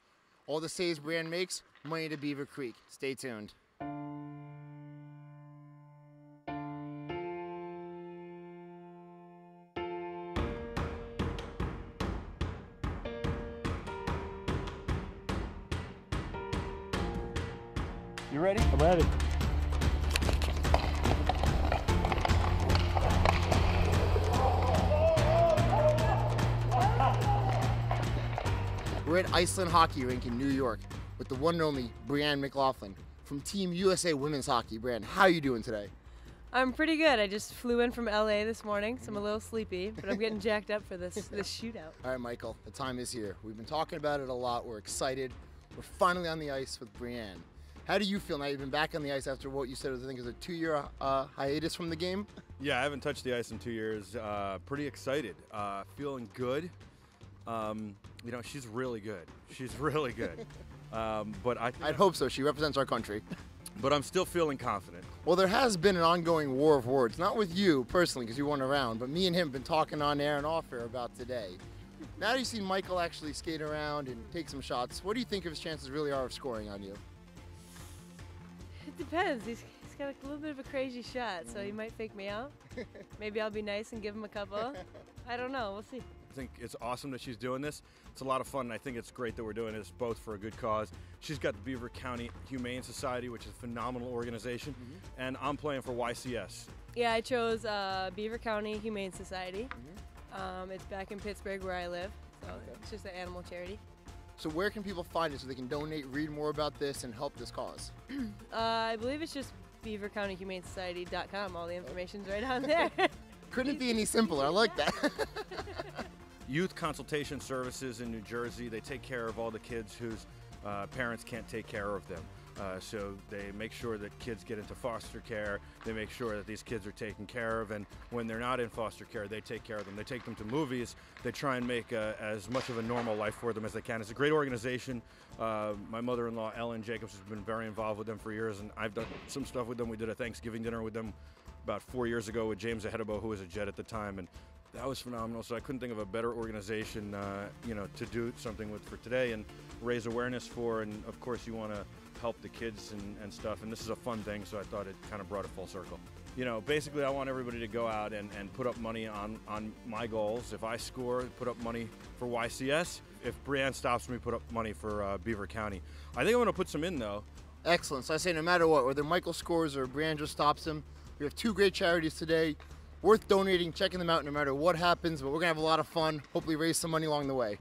All the saves Brianne makes, money to Beaver Creek. Stay tuned. You ready? I'm ready. We're at Iceland Hockey Rink in New York with the one and only Brianne McLaughlin from Team USA Women's Hockey. Brianne, how are you doing today? I'm pretty good. I just flew in from LA this morning, so I'm a little sleepy, but I'm getting jacked up for this shootout. All right, Michael, the time is here. We've been talking about it a lot. We're excited. We're finally on the ice with Brianne. How do you feel now you've been back on the ice after what you said was, I think, is a 2-year hiatus from the game? Yeah, I haven't touched the ice in 2 years. Pretty excited. Feeling good. You know, she's really good. She's really good. But I'd hope so. She represents our country. but I'm still feeling confident. Well, there has been an ongoing war of words, not with you personally because you weren't around, but me and him have been talking on air and off air about today. Now that you've seen Michael actually skate around and take some shots, what do you think of his chances really are of scoring on you? It depends. He's got a little bit of a crazy shot, so he might fake me out. Maybe I'll be nice and give him a couple. I don't know. We'll see. I think it's awesome that she's doing this. It's a lot of fun, and I think it's great that we're doing this both for a good cause. She's got the Beaver County Humane Society, which is a phenomenal organization, and I'm playing for YCS. Yeah, I chose Beaver County Humane Society. It's back in Pittsburgh where I live, so it's just an animal charity. So where can people find it so they can donate, read more about this, and help this cause? I believe it's just BeaverCountyHumaneSociety.com. All the information's right on there. Couldn't be any simpler. I like that. Youth Consultation Services in New Jersey, they take care of all the kids whose parents can't take care of them. So they make sure that kids get into foster care. They make sure that these kids are taken care of, and when they're not in foster care, they take care of them. They take them to movies. They try and make as much of a normal life for them as they can. It's a great organization. My mother-in-law, Ellen Jacobs, has been very involved with them for years, and I've done some stuff with them. We did a Thanksgiving dinner with them about 4 years ago with James Ahedebo, who was a Jet at the time, and that was phenomenal. So I couldn't think of a better organization, to do something with for today and raise awareness for. And of course, you want to help the kids and stuff. And this is a fun thing, so I thought it kind of brought it full circle. Basically, I want everybody to go out and put up money on my goals. If I score, put up money for YCS. If Brianne stops me, put up money for Beaver County. I think I'm going to put some in, though. Excellent. So I say no matter what, whether Michael scores or Brianne just stops him, we have two great charities today. Worth donating, checking them out no matter what happens, but we're going to have a lot of fun, hopefully raise some money along the way.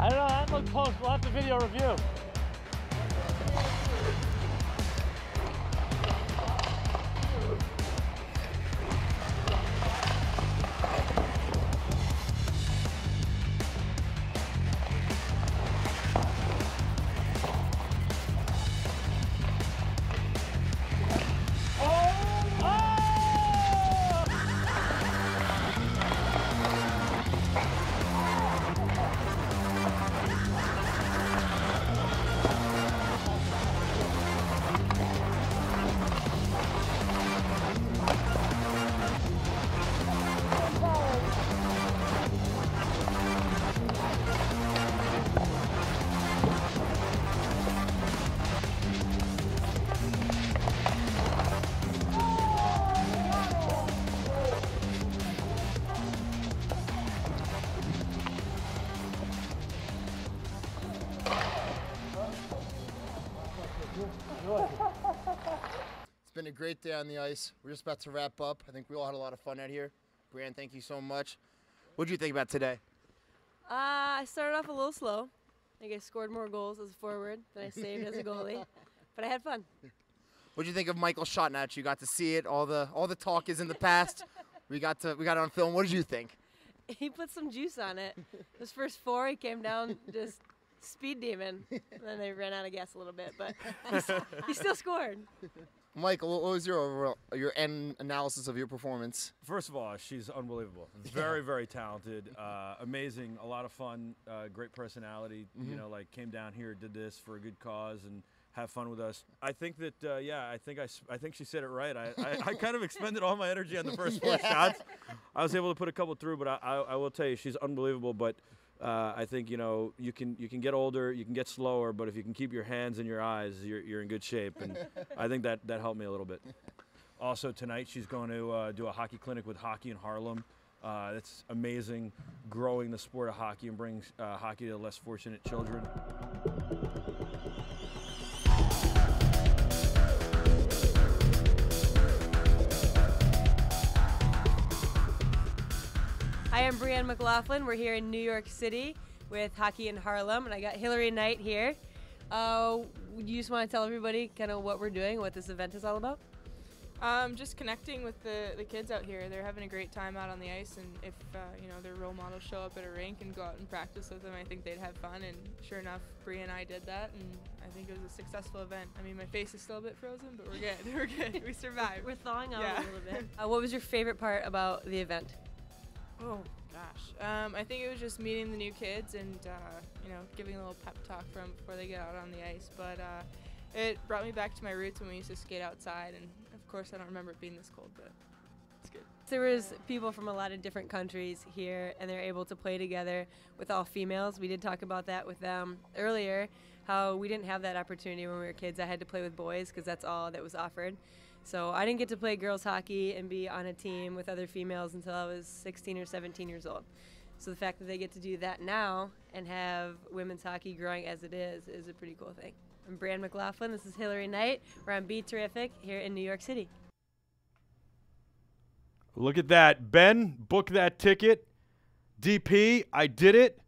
I don't know, that looked close. We'll have to video review. It's been a great day on the ice. We're just about to wrap up. I think we all had a lot of fun out here. Brianne, thank you so much. What did you think about today? I started off a little slow. I think I scored more goals as a forward than I saved as a goalie, but I had fun. What did you think of Michael's shot match? You got to see it. All the talk is in the past. We got it on film. What did you think? He put some juice on it. His first four, he came down just speed demon. And then they ran out of gas a little bit, but he still scored. Michael, what was your end analysis of your performance? First of all, she's unbelievable. Very, very talented, amazing, a lot of fun, great personality. Came down here, did this for a good cause, and have fun with us. I think that, I think she said it right. I kind of expended all my energy on the first four shots. I was able to put a couple through, but I will tell you, she's unbelievable. But I think you can get older, you can get slower, but if you can keep your hands in your eyes, you're in good shape. And I think that helped me a little bit. Also tonight, she's going to do a hockey clinic with Hockey in Harlem. That's amazing, growing the sport of hockey and bring hockey to less fortunate children. Hi, I'm Brianne McLaughlin. We're here in New York City with Hockey in Harlem, and I got Hillary Knight here. You just want to tell everybody kind of what we're doing, what this event is all about? Just connecting with the kids out here. They're having a great time out on the ice, and if you know, their role models show up at a rink and go out and practice with them, I think they'd have fun. And sure enough, Bri and I did that, and I think it was a successful event. I mean, my face is still a bit frozen, but we're good. We're good. We survived. We're thawing out Yeah. a little bit. What was your favorite part about the event? Oh gosh, I think it was just meeting the new kids and you know, giving a little pep talk from before they get out on the ice. But it brought me back to my roots when we used to skate outside, and of course I don't remember it being this cold, but it's good. There was people from a lot of different countries here, and they're able to play together with all females. We did talk about that with them earlier, how we didn't have that opportunity when we were kids. I had to play with boys because that's all that was offered. So I didn't get to play girls hockey and be on a team with other females until I was 16 or 17 years old. So the fact that they get to do that now and have women's hockey growing as it is a pretty cool thing. I'm Brianne McLaughlin. This is Hillary Knight. We're on BeTerrific here in New York City. Look at that. Ben, book that ticket. DP, I did it.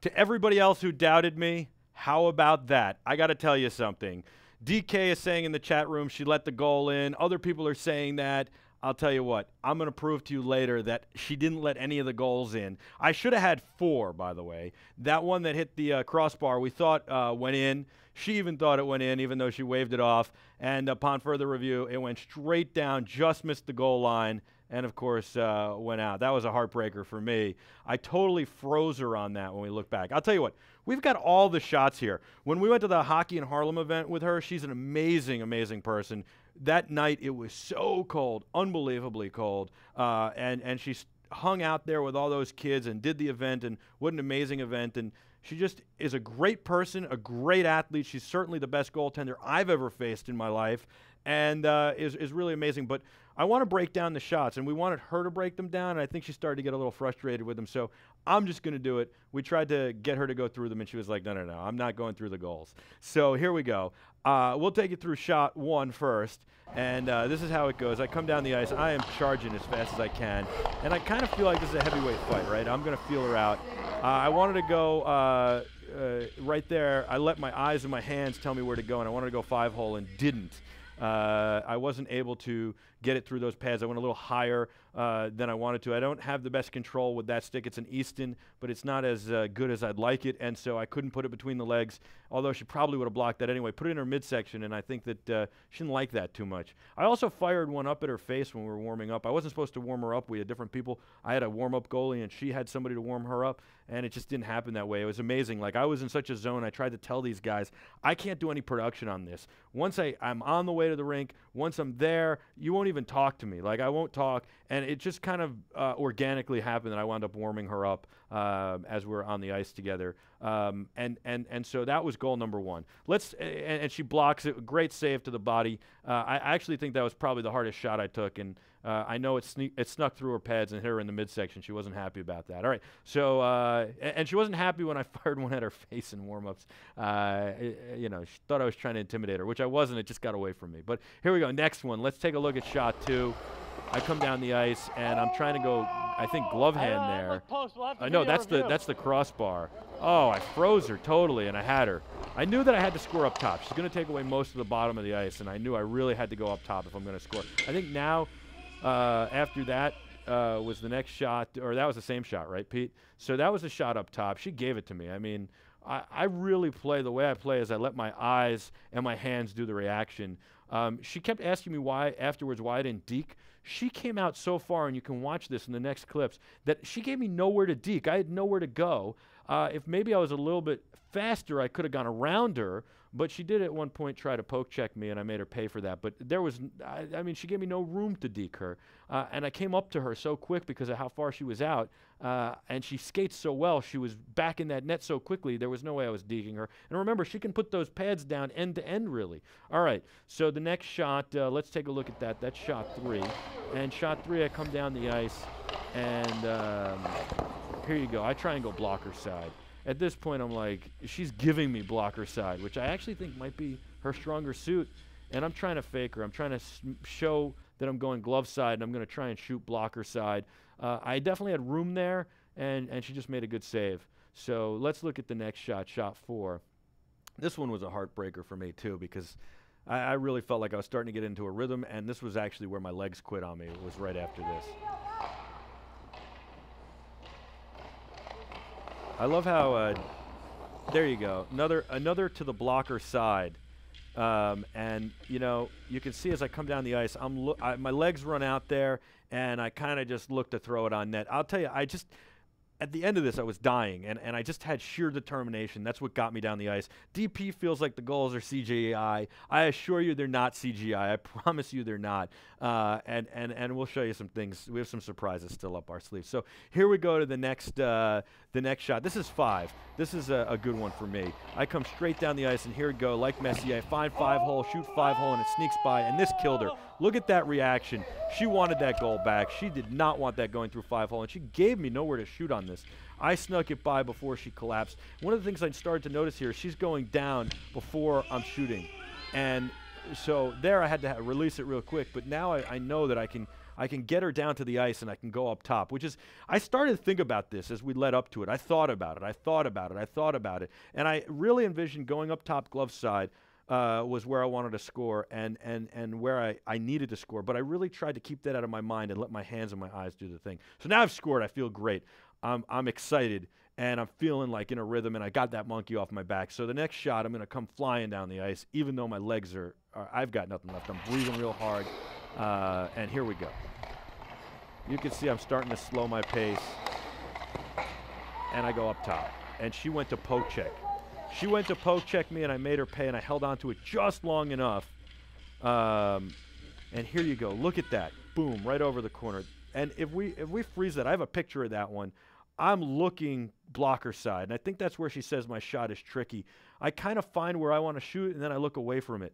To everybody else who doubted me, how about that? I got to tell you something. DK is saying in the chat room she let the goal in. Other people are saying that. I'll tell you what, I'm going to prove to you later that she didn't let any of the goals in. I should have had 4, by the way. That one that hit the crossbar we thought went in. She even thought it went in, even though she waved it off. And upon further review, it went straight down, just missed the goal line, and, of course, went out. That was a heartbreaker for me. I totally froze her on that when we look back. I'll tell you what, we've got all the shots here. When we went to the Hockey in Harlem event with her, she's an amazing, amazing person. That night, it was so cold, unbelievably cold, and she hung out there with all those kids and did the event, and what an amazing event. And she just is a great person, a great athlete. She's certainly the best goaltender I've ever faced in my life, and is really amazing. But I want to break down the shots, and we wanted her to break them down, and I think she started to get a little frustrated with them, so I'm just going to do it. We tried to get her to go through them, and she was like, no, I'm not going through the goals. So here we go. We'll take you through shot 1 first, and this is how it goes. I come down the ice. I am charging as fast as I can, and I kind of feel like this is a heavyweight fight, right? I'm going to feel her out. I wanted to go right there. I let my eyes and my hands tell me where to go, and I wanted to go 5-hole and didn't. I wasn't able to get it through those pads. I went a little higher than I wanted to. I don't have the best control with that stick. It's an Easton, but it's not as good as I'd like it, and so I couldn't put it between the legs, although she probably would have blocked that anyway. Put it in her midsection, and I think that she didn't like that too much. I also fired one up at her face when we were warming up. I wasn't supposed to warm her up. We had different people. I had a warm-up goalie, and she had somebody to warm her up, and it just didn't happen that way. It was amazing. Like, I was in such a zone. I tried to tell these guys, I can't do any production on this. Once I'm on the way to the rink, once I'm there, you won't even talk to me. Like, I won't talk, and it just kind of organically happened that I wound up warming her up as we were on the ice together. And so that was goal number 1. And she blocks it. Great save to the body. I actually think that was probably the hardest shot I took, and I know it snuck through her pads and hit her in the midsection. She wasn't happy about that. All right. So and she wasn't happy when I fired one at her face in warm-ups. You know, she thought I was trying to intimidate her, which I wasn't. It just got away from me. But here we go. Next one. Let's take a look at shot 2. I come down the ice, and I'm trying to go, I think, glove hand there. I know, that's the crossbar. Oh, I froze her totally, and I had her. I knew that I had to score up top. She's going to take away most of the bottom of the ice, and I knew I really had to go up top if I'm going to score. I think now, after that was the next shot, or that was the same shot, right, Pete? So that was the shot up top. She gave it to me. I mean, I really play, the way I play is I let my eyes and my hands do the reaction. She kept asking me afterwards why I didn't deke. She came out so far, and you can watch this in the next clips, that she gave me nowhere to deke. I had nowhere to go. If maybe I was a little bit faster, I could have gone around her, but she did at one point try to poke check me, and I made her pay for that. But there was, I mean, she gave me no room to deke her. And I came up to her so quick because of how far she was out, and she skates so well. She was back in that net so quickly, there was no way I was deking her. And remember, she can put those pads down end to end, really. All right, so the next shot, let's take a look at that. That's shot 3. And shot 3, I come down the ice, and here you go. I try and go blocker side. At this point, I'm like, she's giving me blocker side, which I actually think might be her stronger suit. And I'm trying to fake her. I'm trying to show that I'm going glove side, and I'm going to try and shoot blocker side. I definitely had room there, and she just made a good save. So let's look at the next shot, shot 4. This one was a heartbreaker for me, too, because I really felt like I was starting to get into a rhythm, and this was actually where my legs quit on me. It was right after this. I love how, there you go, another to the blocker side. And, you know, you can see as I come down the ice, my legs run out there, and I kind of just look to throw it on net. I'll tell you, at the end of this, I was dying, and I just had sheer determination. That's what got me down the ice. DP feels like the goals are CGI. I assure you they're not CGI. I promise you they're not. And we'll show you some things. We have some surprises still up our sleeves. So here we go to the next shot. This is 5. This is a good one for me. I come straight down the ice, and here we go. Like Messi, I find 5-hole, shoot 5-hole, and it sneaks by, and this killed her. Look at that reaction. She wanted that goal back. She did not want that going through 5-hole, and she gave me nowhere to shoot on this. I snuck it by before she collapsed. One of the things I started to notice here is she's going down before I'm shooting. And so there I had to release it real quick, but now I know that I can get her down to the ice and I can go up top, which is, I started to think about this as we led up to it. I thought about it. And I really envisioned going up top glove side was where I wanted to score and where I needed to score. But I really tried to keep that out of my mind and let my hands and my eyes do the thing. So now I've scored. I feel great. I'm excited, and I'm feeling like in a rhythm, and I got that monkey off my back. So the next shot, I'm going to come flying down the ice, even though my legs I've got nothing left. I'm breathing real hard, and here we go. You can see I'm starting to slow my pace, and I go up top. And she went to poke check. She went to poke check me, and I made her pay, and I held on to it just long enough. And here you go. Look at that. Boom, right over the corner. And if we freeze that, I have a picture of that one. I'm looking blocker side, and I think that's where she says my shot is tricky. I kind of find where I want to shoot, and then I look away from it,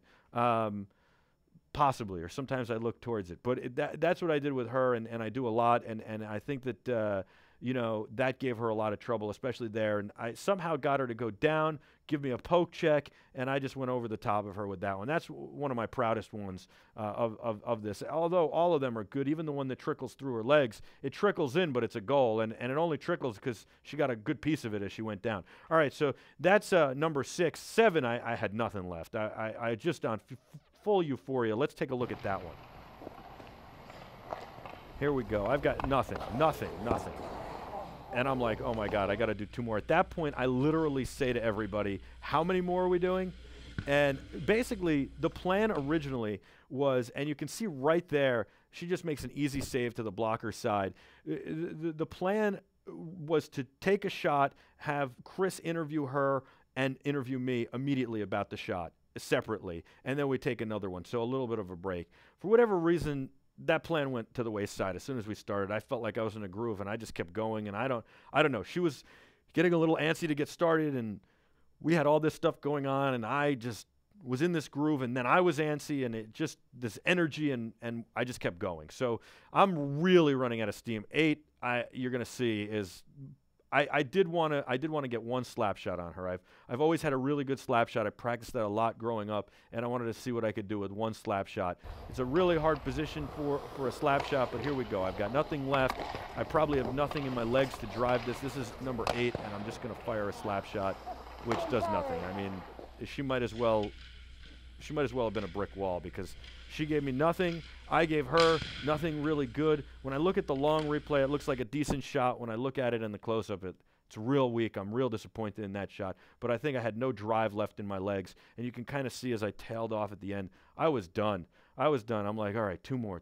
possibly, or sometimes I look towards it. But that's what I did with her, and I do a lot, and I think that, you know, that gave her a lot of trouble, especially there. And I somehow got her to go down, give me a poke check, and I just went over the top of her with that one. That's one of my proudest ones of this. Although all of them are good, even the one that trickles through her legs, it trickles in, but it's a goal, and it only trickles because she got a good piece of it as she went down. All right, so that's number 6. 7, I had nothing left. I just on full euphoria. Let's take a look at that one. Here we go. I've got nothing. And I'm like, oh my God, I got to do 2 more. At that point, I literally say to everybody, how many more are we doing? And basically, the plan originally was, and you can see right there, she just makes an easy save to the blocker side. The plan was to take a shot, have Chris interview her, and interview me immediately about the shot separately. And then we take another one, so a little bit of a break. For whatever reason, that plan went to the wayside. As soon as we started, I felt like I was in a groove, and I just kept going. And I don't know. She was getting a little antsy to get started, and we had all this stuff going on, and I just was in this groove, and then I was antsy, and it just this energy, and I just kept going. So I'm really running out of steam. 8, you're gonna see is. I did want to get one slap shot on her. I've always had a really good slap shot. I practiced that a lot growing up, and I wanted to see what I could do with one slap shot. It's a really hard position for a slap shot, but here we go. I've got nothing left. I probably have nothing in my legs to drive this. This is number 8, and I'm just going to fire a slap shot, which does nothing. I mean, she might as well have been a brick wall because she gave me nothing. I gave her nothing really good. When I look at the long replay, it looks like a decent shot. When I look at it in the close-up, it's real weak. I'm real disappointed in that shot. But I think I had no drive left in my legs. And you can kind of see as I tailed off at the end, I was done. I'm like, all right, 2 more.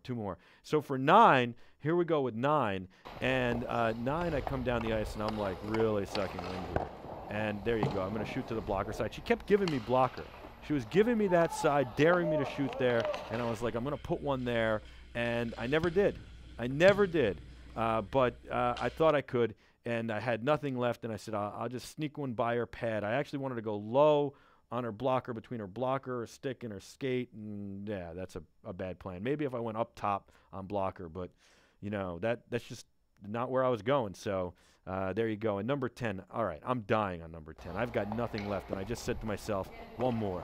So for 9, here we go with 9. And 9, I come down the ice, and I'm like really sucking wind here. And there you go. I'm going to shoot to the blocker side. She kept giving me blocker. She was giving me that side, daring me to shoot there, and I was like, I'm going to put one there, and I never did. But I thought I could, and I had nothing left, and I said, I'll just sneak one by her pad. I actually wanted to go low on her blocker, between her blocker, her stick, and her skate, and yeah, that's a bad plan. Maybe if I went up top on blocker, but, you know, that's just not where I was going, so there you go. And number 10, all right, I'm dying on number 10. I've got nothing left, and I just said to myself, one more.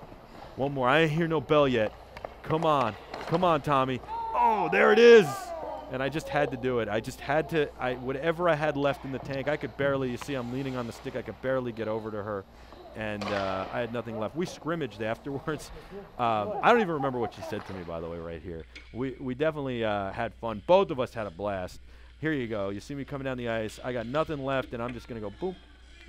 I ain't hear no bell yet. Come on, Tommy. Oh, there it is. and I just had to do it. I just had to. Whatever I had left in the tank, I could barely. You see, I'm leaning on the stick. I could barely get over to her, and I had nothing left. We scrimmaged afterwards. I don't even remember what she said to me, by the way, right here. We definitely had fun. Both of us had a blast. Here you go. You see me coming down the ice. I got nothing left, and I'm just going to go boom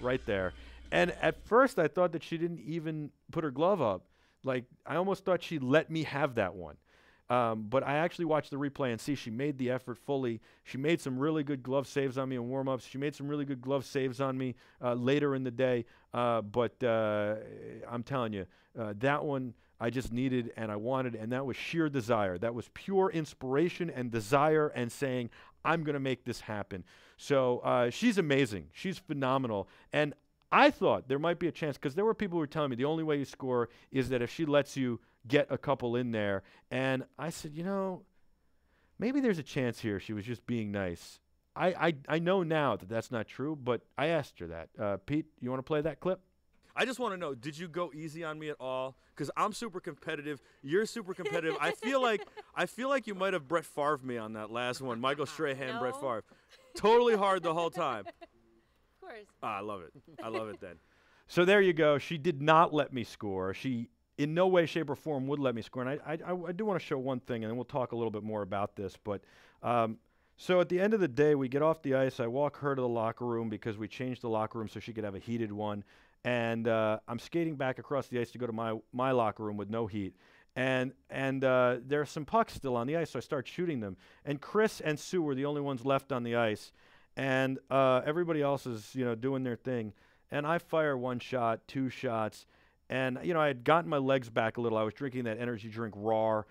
right there. And at first, I thought that she didn't even put her glove up. Like, I almost thought she let me have that one. But I actually watched the replay and see she made the effort fully. She made some really good glove saves on me in warm-ups. She made some really good glove saves on me later in the day. But I'm telling you, that one I just needed and I wanted, and that was sheer desire. That was pure inspiration and desire and saying, I'm going to make this happen. So she's amazing. She's phenomenal. And I thought there might be a chance, because there were people who were telling me the only way you score is that if she lets you get a couple in there. And I said, you know, maybe there's a chance here she was just being nice. I know now that that's not true, but I asked her that. Pete, you want to play that clip? I just want to know, did you go easy on me at all? Because I'm super competitive. You're super competitive. I feel like you might have Brett Favre me on that last one. Michael Strahan, No. Brett Favre. Totally hard the whole time. Of course. I love it. I love it then. So there you go. She did not let me score. She in no way, shape, or form would let me score. And I do want to show one thing, and then we'll talk a little bit more about this. But so at the end of the day, we get off the ice. I walk her to the locker room because we changed the locker room so she could have a heated one. And I'm skating back across the ice to go to my locker room with no heat. And there are some pucks still on the ice, so I start shooting them. And Chris and Sue were the only ones left on the ice. And everybody else is, doing their thing. And I fire one shot, two shots. And, I had gotten my legs back a little. I was drinking that energy drink raw,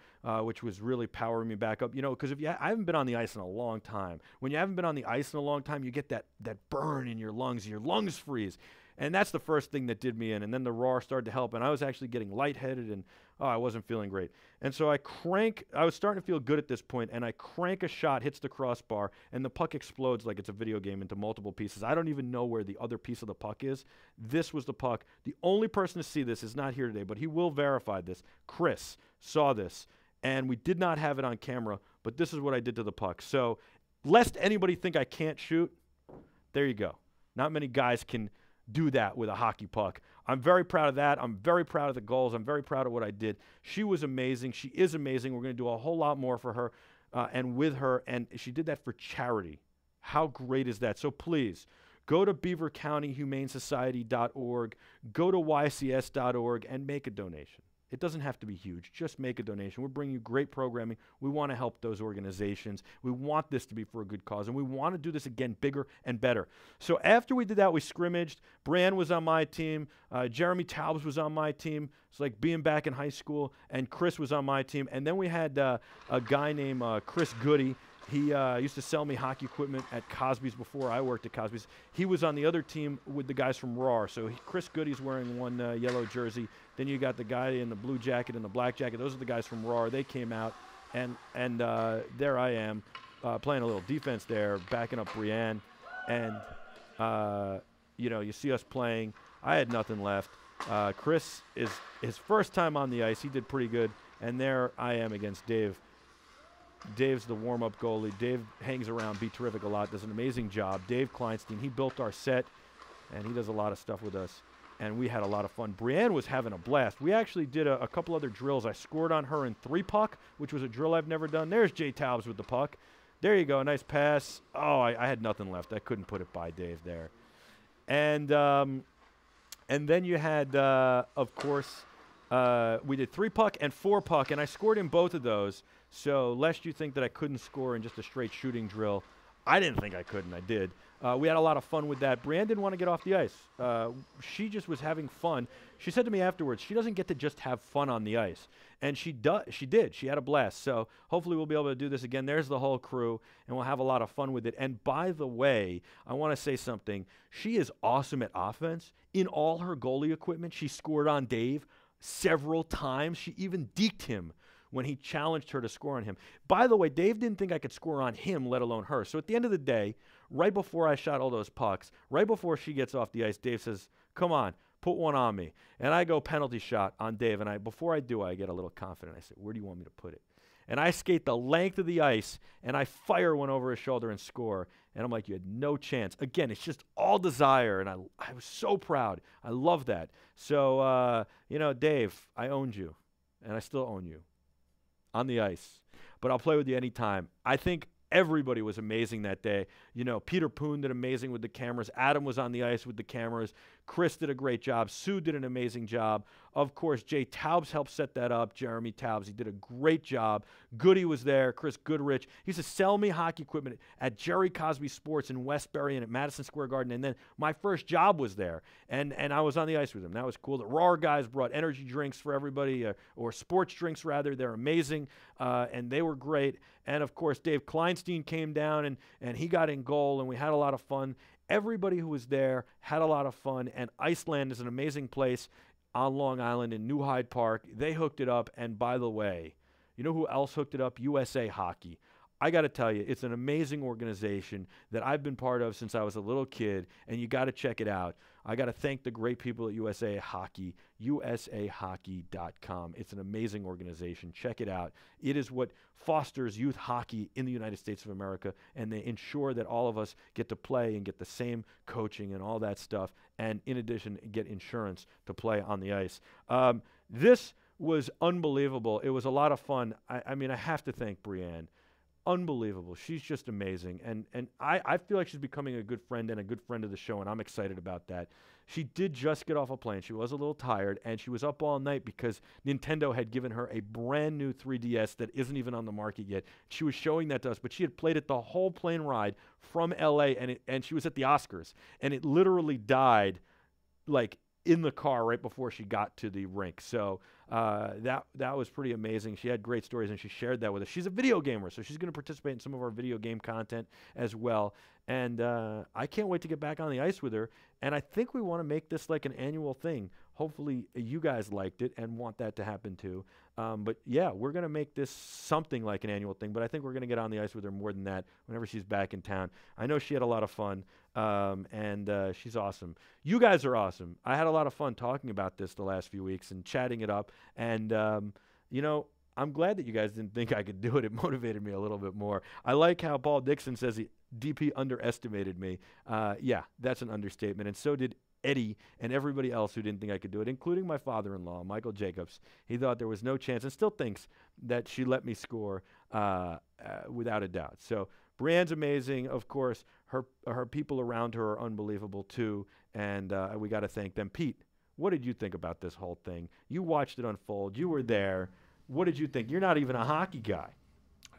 which was really powering me back up. Because I haven't been on the ice in a long time. When you haven't been on the ice in a long time, you get that burn in your lungs. Your lungs freeze. And that's the first thing that did me in. And then the raw started to help. And I was actually getting lightheaded and, I wasn't feeling great. And so I was starting to feel good at this point, and I crank a shot, hits the crossbar, and the puck explodes like it's a video game into multiple pieces. I don't even know where the other piece of the puck is. This was the puck. The only person to see this is not here today, but he will verify this. Chris saw this, and we did not have it on camera, but this is what I did to the puck. So lest anybody think I can't shoot, there you go. Not many guys can do that with a hockey puck. I'm very proud of that. I'm very proud of the goals. I'm very proud of what I did. She was amazing. She is amazing. We're going to do a whole lot more for her and with her, and she did that for charity. How great is that? So please, go to beavercountyhumanesociety.org, go to ycs.org, and make a donation. It doesn't have to be huge. Just make a donation. We're bringing you great programming. We want to help those organizations. We want this to be for a good cause, and we want to do this again bigger and better. So after we did that, we scrimmaged. Brianne was on my team. Jeremy Taubes was on my team. It's like being back in high school, and Chris was on my team. And then we had a guy named Chris Goody. He used to sell me hockey equipment at Cosby's before I worked at Cosby's. He was on the other team with the guys from Raw. So Chris Goody's wearing one yellow jersey. Then you got the guy in the blue jacket and the black jacket. Those are the guys from Raw. They came out, and there I am playing a little defense there, backing up Brianne. And, you see us playing. I had nothing left. Chris is his first time on the ice. He did pretty good. And there I am against Dave. Dave's the warm-up goalie. Dave hangs around BeTerrific a lot, does an amazing job. Dave Kleinstein, he built our set, and he does a lot of stuff with us, and we had a lot of fun. Brianne was having a blast. We actually did a couple other drills. I scored on her in 3-puck, which was a drill I've never done. There's Jay Taubes with the puck. There you go, nice pass. Oh, I had nothing left. I couldn't put it by Dave there. And then you had, of course, we did 3-puck and 4-puck, and I scored in both of those. So lest you think that I couldn't score in just a straight shooting drill, I didn't think I could, and I did. We had a lot of fun with that. Brianne didn't want to get off the ice. She just was having fun. She said to me afterwards, she doesn't get to just have fun on the ice. And she did. She had a blast. So hopefully we'll be able to do this again. There's the whole crew, and we'll have a lot of fun with it. And by the way, I want to say something. She is awesome at offense. In all her goalie equipment, she scored on Dave several times. She even deked him when he challenged her to score on him. By the way, Dave didn't think I could score on him, let alone her. So at the end of the day, right before I shot all those pucks, right before she gets off the ice, Dave says, come on, put one on me. And I go penalty shot on Dave. And before I do, I get a little confident. I say, where do you want me to put it? And I skate the length of the ice, and I fire one over his shoulder and score. And I'm like, you had no chance. Again, it's just all desire, and I was so proud. I love that. So, Dave, I owned you, and I still own you on the ice. But I'll play with you anytime. I think everybody was amazing that day. Peter Poon did amazing with the cameras. Adam was on the ice with the cameras. Chris did a great job. Sue did an amazing job. Of course, Jay Taubes helped set that up. Jeremy Taubes, he did a great job. Goody was there. Chris Goodrich. He used to sell me hockey equipment at Jerry Cosby Sports in Westbury and at Madison Square Garden. And then my first job was there. And I was on the ice with him. That was cool. The Raw guys brought energy drinks for everybody, or sports drinks, rather. They're amazing, and they were great. And, of course, Dave Kleinstein came down, and he got in goal, and we had a lot of fun. Everybody who was there had a lot of fun, and Iceland is an amazing place on Long Island in New Hyde Park. They hooked it up, and by the way, you know who else hooked it up? USA Hockey. I got to tell you, it's an amazing organization that I've been part of since I was a little kid, and you got to check it out. I got to thank the great people at USA Hockey, usahockey.com. It's an amazing organization. Check it out. It is what fosters youth hockey in the United States of America, and they ensure that all of us get to play and get the same coaching and all that stuff, and in addition, get insurance to play on the ice. This was unbelievable. It was a lot of fun. I mean, I have to thank Brianne. Unbelievable. She's just amazing. And I feel like she's becoming a good friend and a good friend of the show, and I'm excited about that. She did just get off a plane. She was a little tired, and she was up all night because Nintendo had given her a brand new 3DS that isn't even on the market yet. She was showing that to us, but she had played it the whole plane ride from LA, and she was at the Oscars, and it literally died like in the car right before she got to the rink. So that was pretty amazing. She had great stories, and she shared that with us. She's a video gamer, so she's going to participate in some of our video game content as well. And I can't wait to get back on the ice with her. And I think we want to make this like an annual thing. Hopefully you guys liked it and want that to happen too. But yeah, we're going to make this something like an annual thing, but I think we're going to get on the ice with her more than that whenever she's back in town. I know she had a lot of fun, and she's awesome. You guys are awesome. I had a lot of fun talking about this the last few weeks and chatting it up. And, I'm glad that you guys didn't think I could do it. It motivated me a little bit more. I like how Paul Dixon says DP underestimated me. Yeah, that's an understatement. And so did Eddie and everybody else who didn't think I could do it, including my father-in-law, Michael Jacobs. He thought there was no chance and still thinks that she let me score without a doubt. So Brianne's amazing. Of course, her people around her are unbelievable too, and we got to thank them. Pete, what did you think about this whole thing? You watched it unfold. You were there. What did you think? You're not even a hockey guy.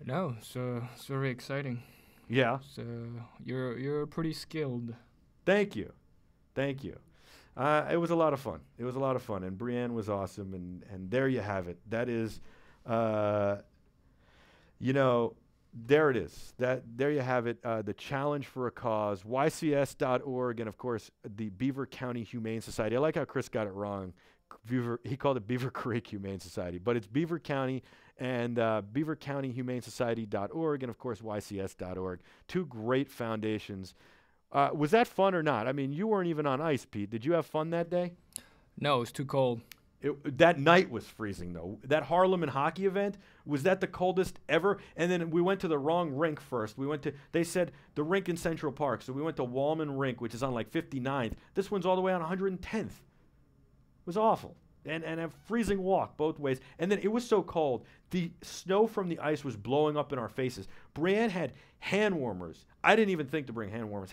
No, so it's very exciting. Yeah. So you're pretty skilled. Thank you. It was a lot of fun. And Brianne was awesome, and there you have it. That is, there it is. There you have it, the Challenge for a Cause, YCS.org, and, of course, the Beaver County Humane Society. I like how Chris got it wrong. He called it Beaver Creek Humane Society, but it's Beaver County and beavercountyhumanesociety.org, and, of course, YCS.org. Two great foundations. Was that fun or not? I mean, you weren't even on ice, Pete. Did you have fun that day? No, it was too cold. That night was freezing, though. That Harlem and hockey event, was that the coldest ever? And then we went to the wrong rink first. They said the rink in Central Park, so we went to Wallman Rink, which is on like 59th. This one's all the way on 110th. It was awful. And a freezing walk both ways. And then it was so cold, the snow from the ice was blowing up in our faces. Brianne had hand warmers. I didn't even think to bring hand warmers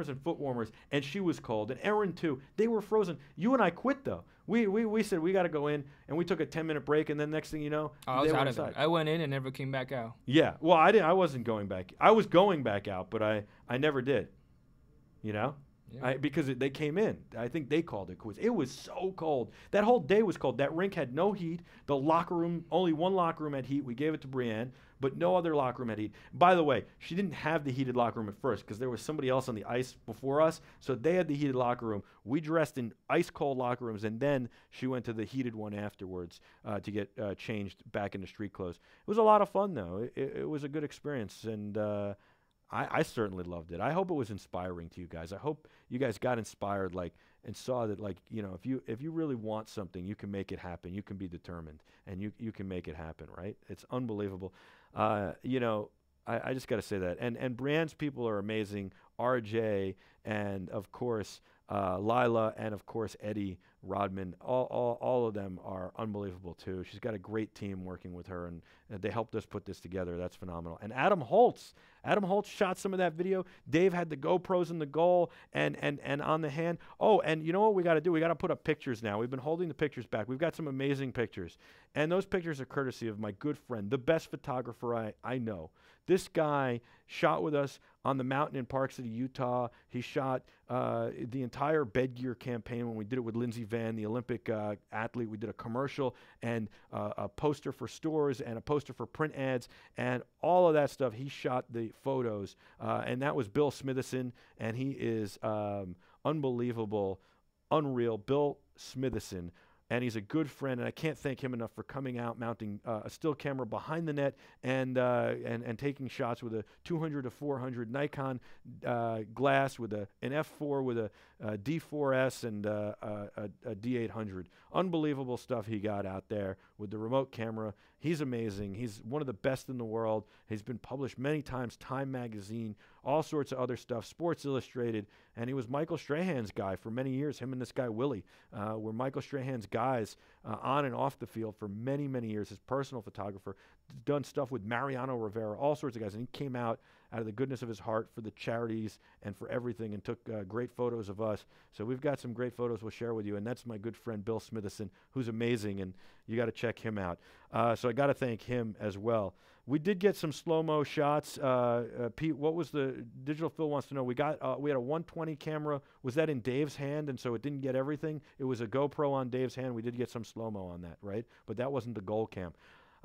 and foot warmers, and she was cold. And Erin, too. They were frozen. You and I quit, though. We said we got to go in, and we took a 10-minute break, and then next thing you know, I was out of it. I went in and never came back out. Yeah. Well, I wasn't going back. I was going back out, but I never did. You know? Yeah. Because they came in. I think they called it quits. It was so cold. That whole day was cold. That rink had no heat. The locker room, only one locker room had heat. We gave it to Brianne, but no other locker room had heat. By the way, she didn't have the heated locker room at first because there was somebody else on the ice before us, so they had the heated locker room. We dressed in ice-cold locker rooms, and then she went to the heated one afterwards to get changed back into street clothes. It was a lot of fun, though. It was a good experience, and I certainly loved it. I hope it was inspiring to you guys. I hope you guys got inspired, like, and saw that, like, you know, if you really want something, you can make it happen. You can be determined, and you can make it happen, right? It's unbelievable. You know, I just got to say that. And Brianne's people are amazing. RJ and, of course, Lila, and of course Eddie Rodman, all of them are unbelievable too. She's got a great team working with her, and they helped us put this together. That's phenomenal. And Adam Holtz shot some of that video. Dave had the GoPros in the goal and on the hand. Oh, and you know what we got to do? We got to put up pictures now. We've been holding the pictures back. We've got some amazing pictures, and those pictures are courtesy of my good friend, the best photographer I know. This guy shot with us on the mountain in Park City, Utah. He shot the entire bed gear campaign when we did it with Lindsey Vann, the Olympic athlete. We did a commercial and a poster for stores and a poster for print ads and all of that stuff. He shot the photos, and that was Bill Smithison, and he is unbelievable, unreal. Bill Smithison. And he's a good friend, and I can't thank him enough for coming out, mounting a still camera behind the net, and taking shots with a 200 to 400 Nikon glass with an f4 with a D4S and a D800. Unbelievable stuff he got out there with the remote camera. He's amazing. He's one of the best in the world. He's been published many times, Time Magazine, all sorts of other stuff, Sports Illustrated, and he was Michael Strahan's guy for many years. Him and this guy, Willie, were Michael Strahan's guys on and off the field for many, many years. His personal photographer, done stuff with Mariano Rivera, all sorts of guys, and he came out of the goodness of his heart for the charities and for everything, and took great photos of us. So we've got some great photos we'll share with you, and that's my good friend Bill Smithison, who's amazing, and you got to check him out. So I got to thank him as well. We did get some slow-mo shots. Pete, what was the Digital Phil wants to know? We had a 120 camera. Was that in Dave's hand, and so it didn't get everything? It was a GoPro on Dave's hand. We did get some slow-mo on that, right? But that wasn't the goal cam.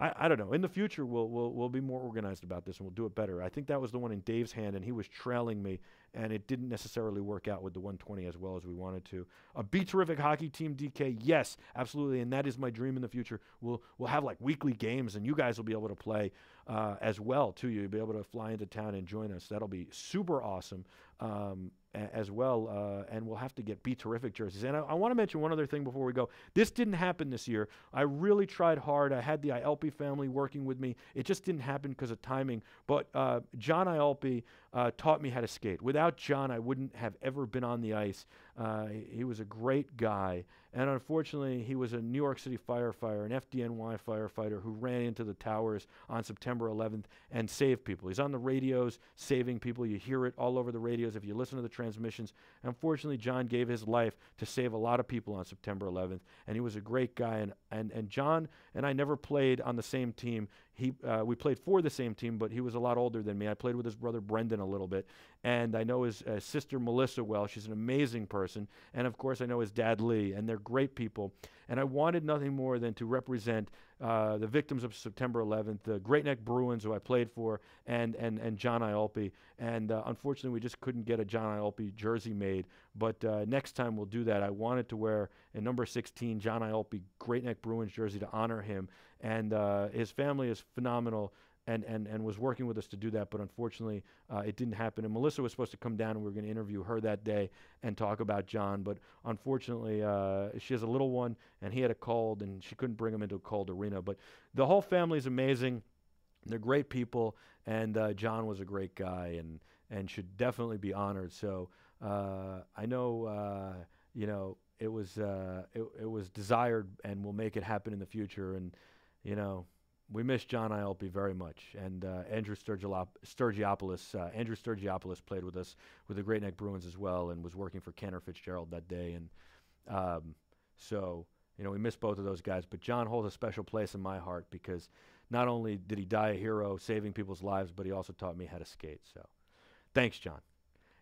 I don't know. In the future, we'll be more organized about this, and we'll do it better. I think that was the one in Dave's hand, and he was trailing me, and it didn't necessarily work out with the 120 as well as we wanted to. A BeTerrific hockey team, DK, yes, absolutely, and that is my dream in the future. We'll have like weekly games, and you guys will be able to play as well, too. You'll be able to fly into town and join us. That'll be super awesome. As well, and we'll have to get BeTerrific jerseys. And I want to mention one other thing before we go. This didn't happen this year. I really tried hard. I had the Ialpi family working with me. It just didn't happen because of timing. But John Ialpi taught me how to skate. Without John, I wouldn't have ever been on the ice. He was a great guy. And unfortunately, he was a New York City firefighter, an FDNY firefighter who ran into the towers on September 11th and saved people. He's on the radios saving people. You hear it all over the radios if you listen to the transmissions. Unfortunately, John gave his life to save a lot of people on September 11th, and he was a great guy. And John and I never played on the same team. We played for the same team, but he was a lot older than me. I played with his brother Brendan a little bit, and I know his sister Melissa well. She's an amazing person, and of course I know his dad Lee, and they're great people. And I wanted nothing more than to represent the victims of September 11th, the Great Neck Bruins, who I played for, and John Ialpi. And unfortunately, we just couldn't get a John Ialpi jersey made. But next time we'll do that. I wanted to wear a number 16 John Ialpi Great Neck Bruins jersey to honor him. And his family is phenomenal. And was working with us to do that, but unfortunately it didn't happen. And Melissa was supposed to come down, and we were going to interview her that day and talk about John, but unfortunately she has a little one, and he had a cold, and she couldn't bring him into a cold arena. But the whole family is amazing. They're great people, and John was a great guy and should definitely be honored. So I know it was desired, and we'll make it happen in the future. And we miss John Ialpi very much, and Andrew Sturgiopoulos. Andrew Sturgiopoulos played with us with the Great Neck Bruins as well, and was working for Kenner Fitzgerald that day. And so we miss both of those guys. But John holds a special place in my heart because not only did he die a hero, saving people's lives, but he also taught me how to skate. So, thanks, John.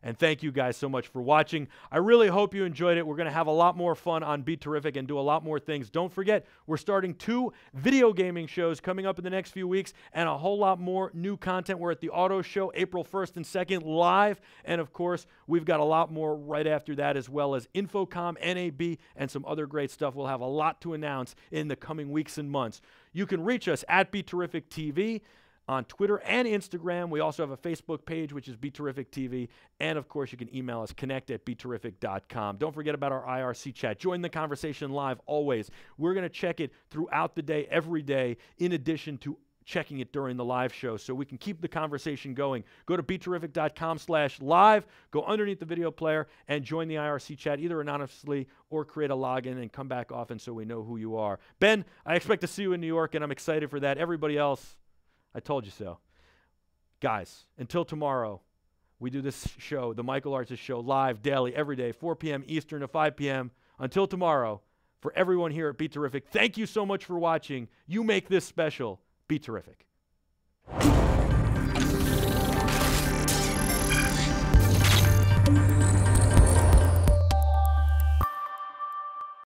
And thank you guys so much for watching. I really hope you enjoyed it. We're going to have a lot more fun on BeTerrific and do a lot more things. Don't forget, we're starting 2 video gaming shows coming up in the next few weeks and a whole lot more new content. We're at the Auto Show April 1st and 2nd live. And, of course, we've got a lot more right after that, as well as Infocom, NAB, and some other great stuff. We'll have a lot to announce in the coming weeks and months. You can reach us at BeTerrific TV on Twitter and Instagram. We also have a Facebook page, which is BeTerrific TV. And, of course, you can email us, connect@beterrific.com. Don't forget about our IRC chat. Join the conversation live always. We're going to check it throughout the day, every day, in addition to checking it during the live show so we can keep the conversation going. Go to BeTerrific.com/live, go underneath the video player, and join the IRC chat either anonymously or create a login and come back often so we know who you are. Ben, I expect to see you in New York, and I'm excited for that. Everybody else, I told you so. Guys, until tomorrow, we do this show, the Michael Artsis Show, live, daily, every day, 4 p.m. Eastern to 5 p.m. Until tomorrow, for everyone here at BeTerrific, thank you so much for watching. You make this special. Be terrific.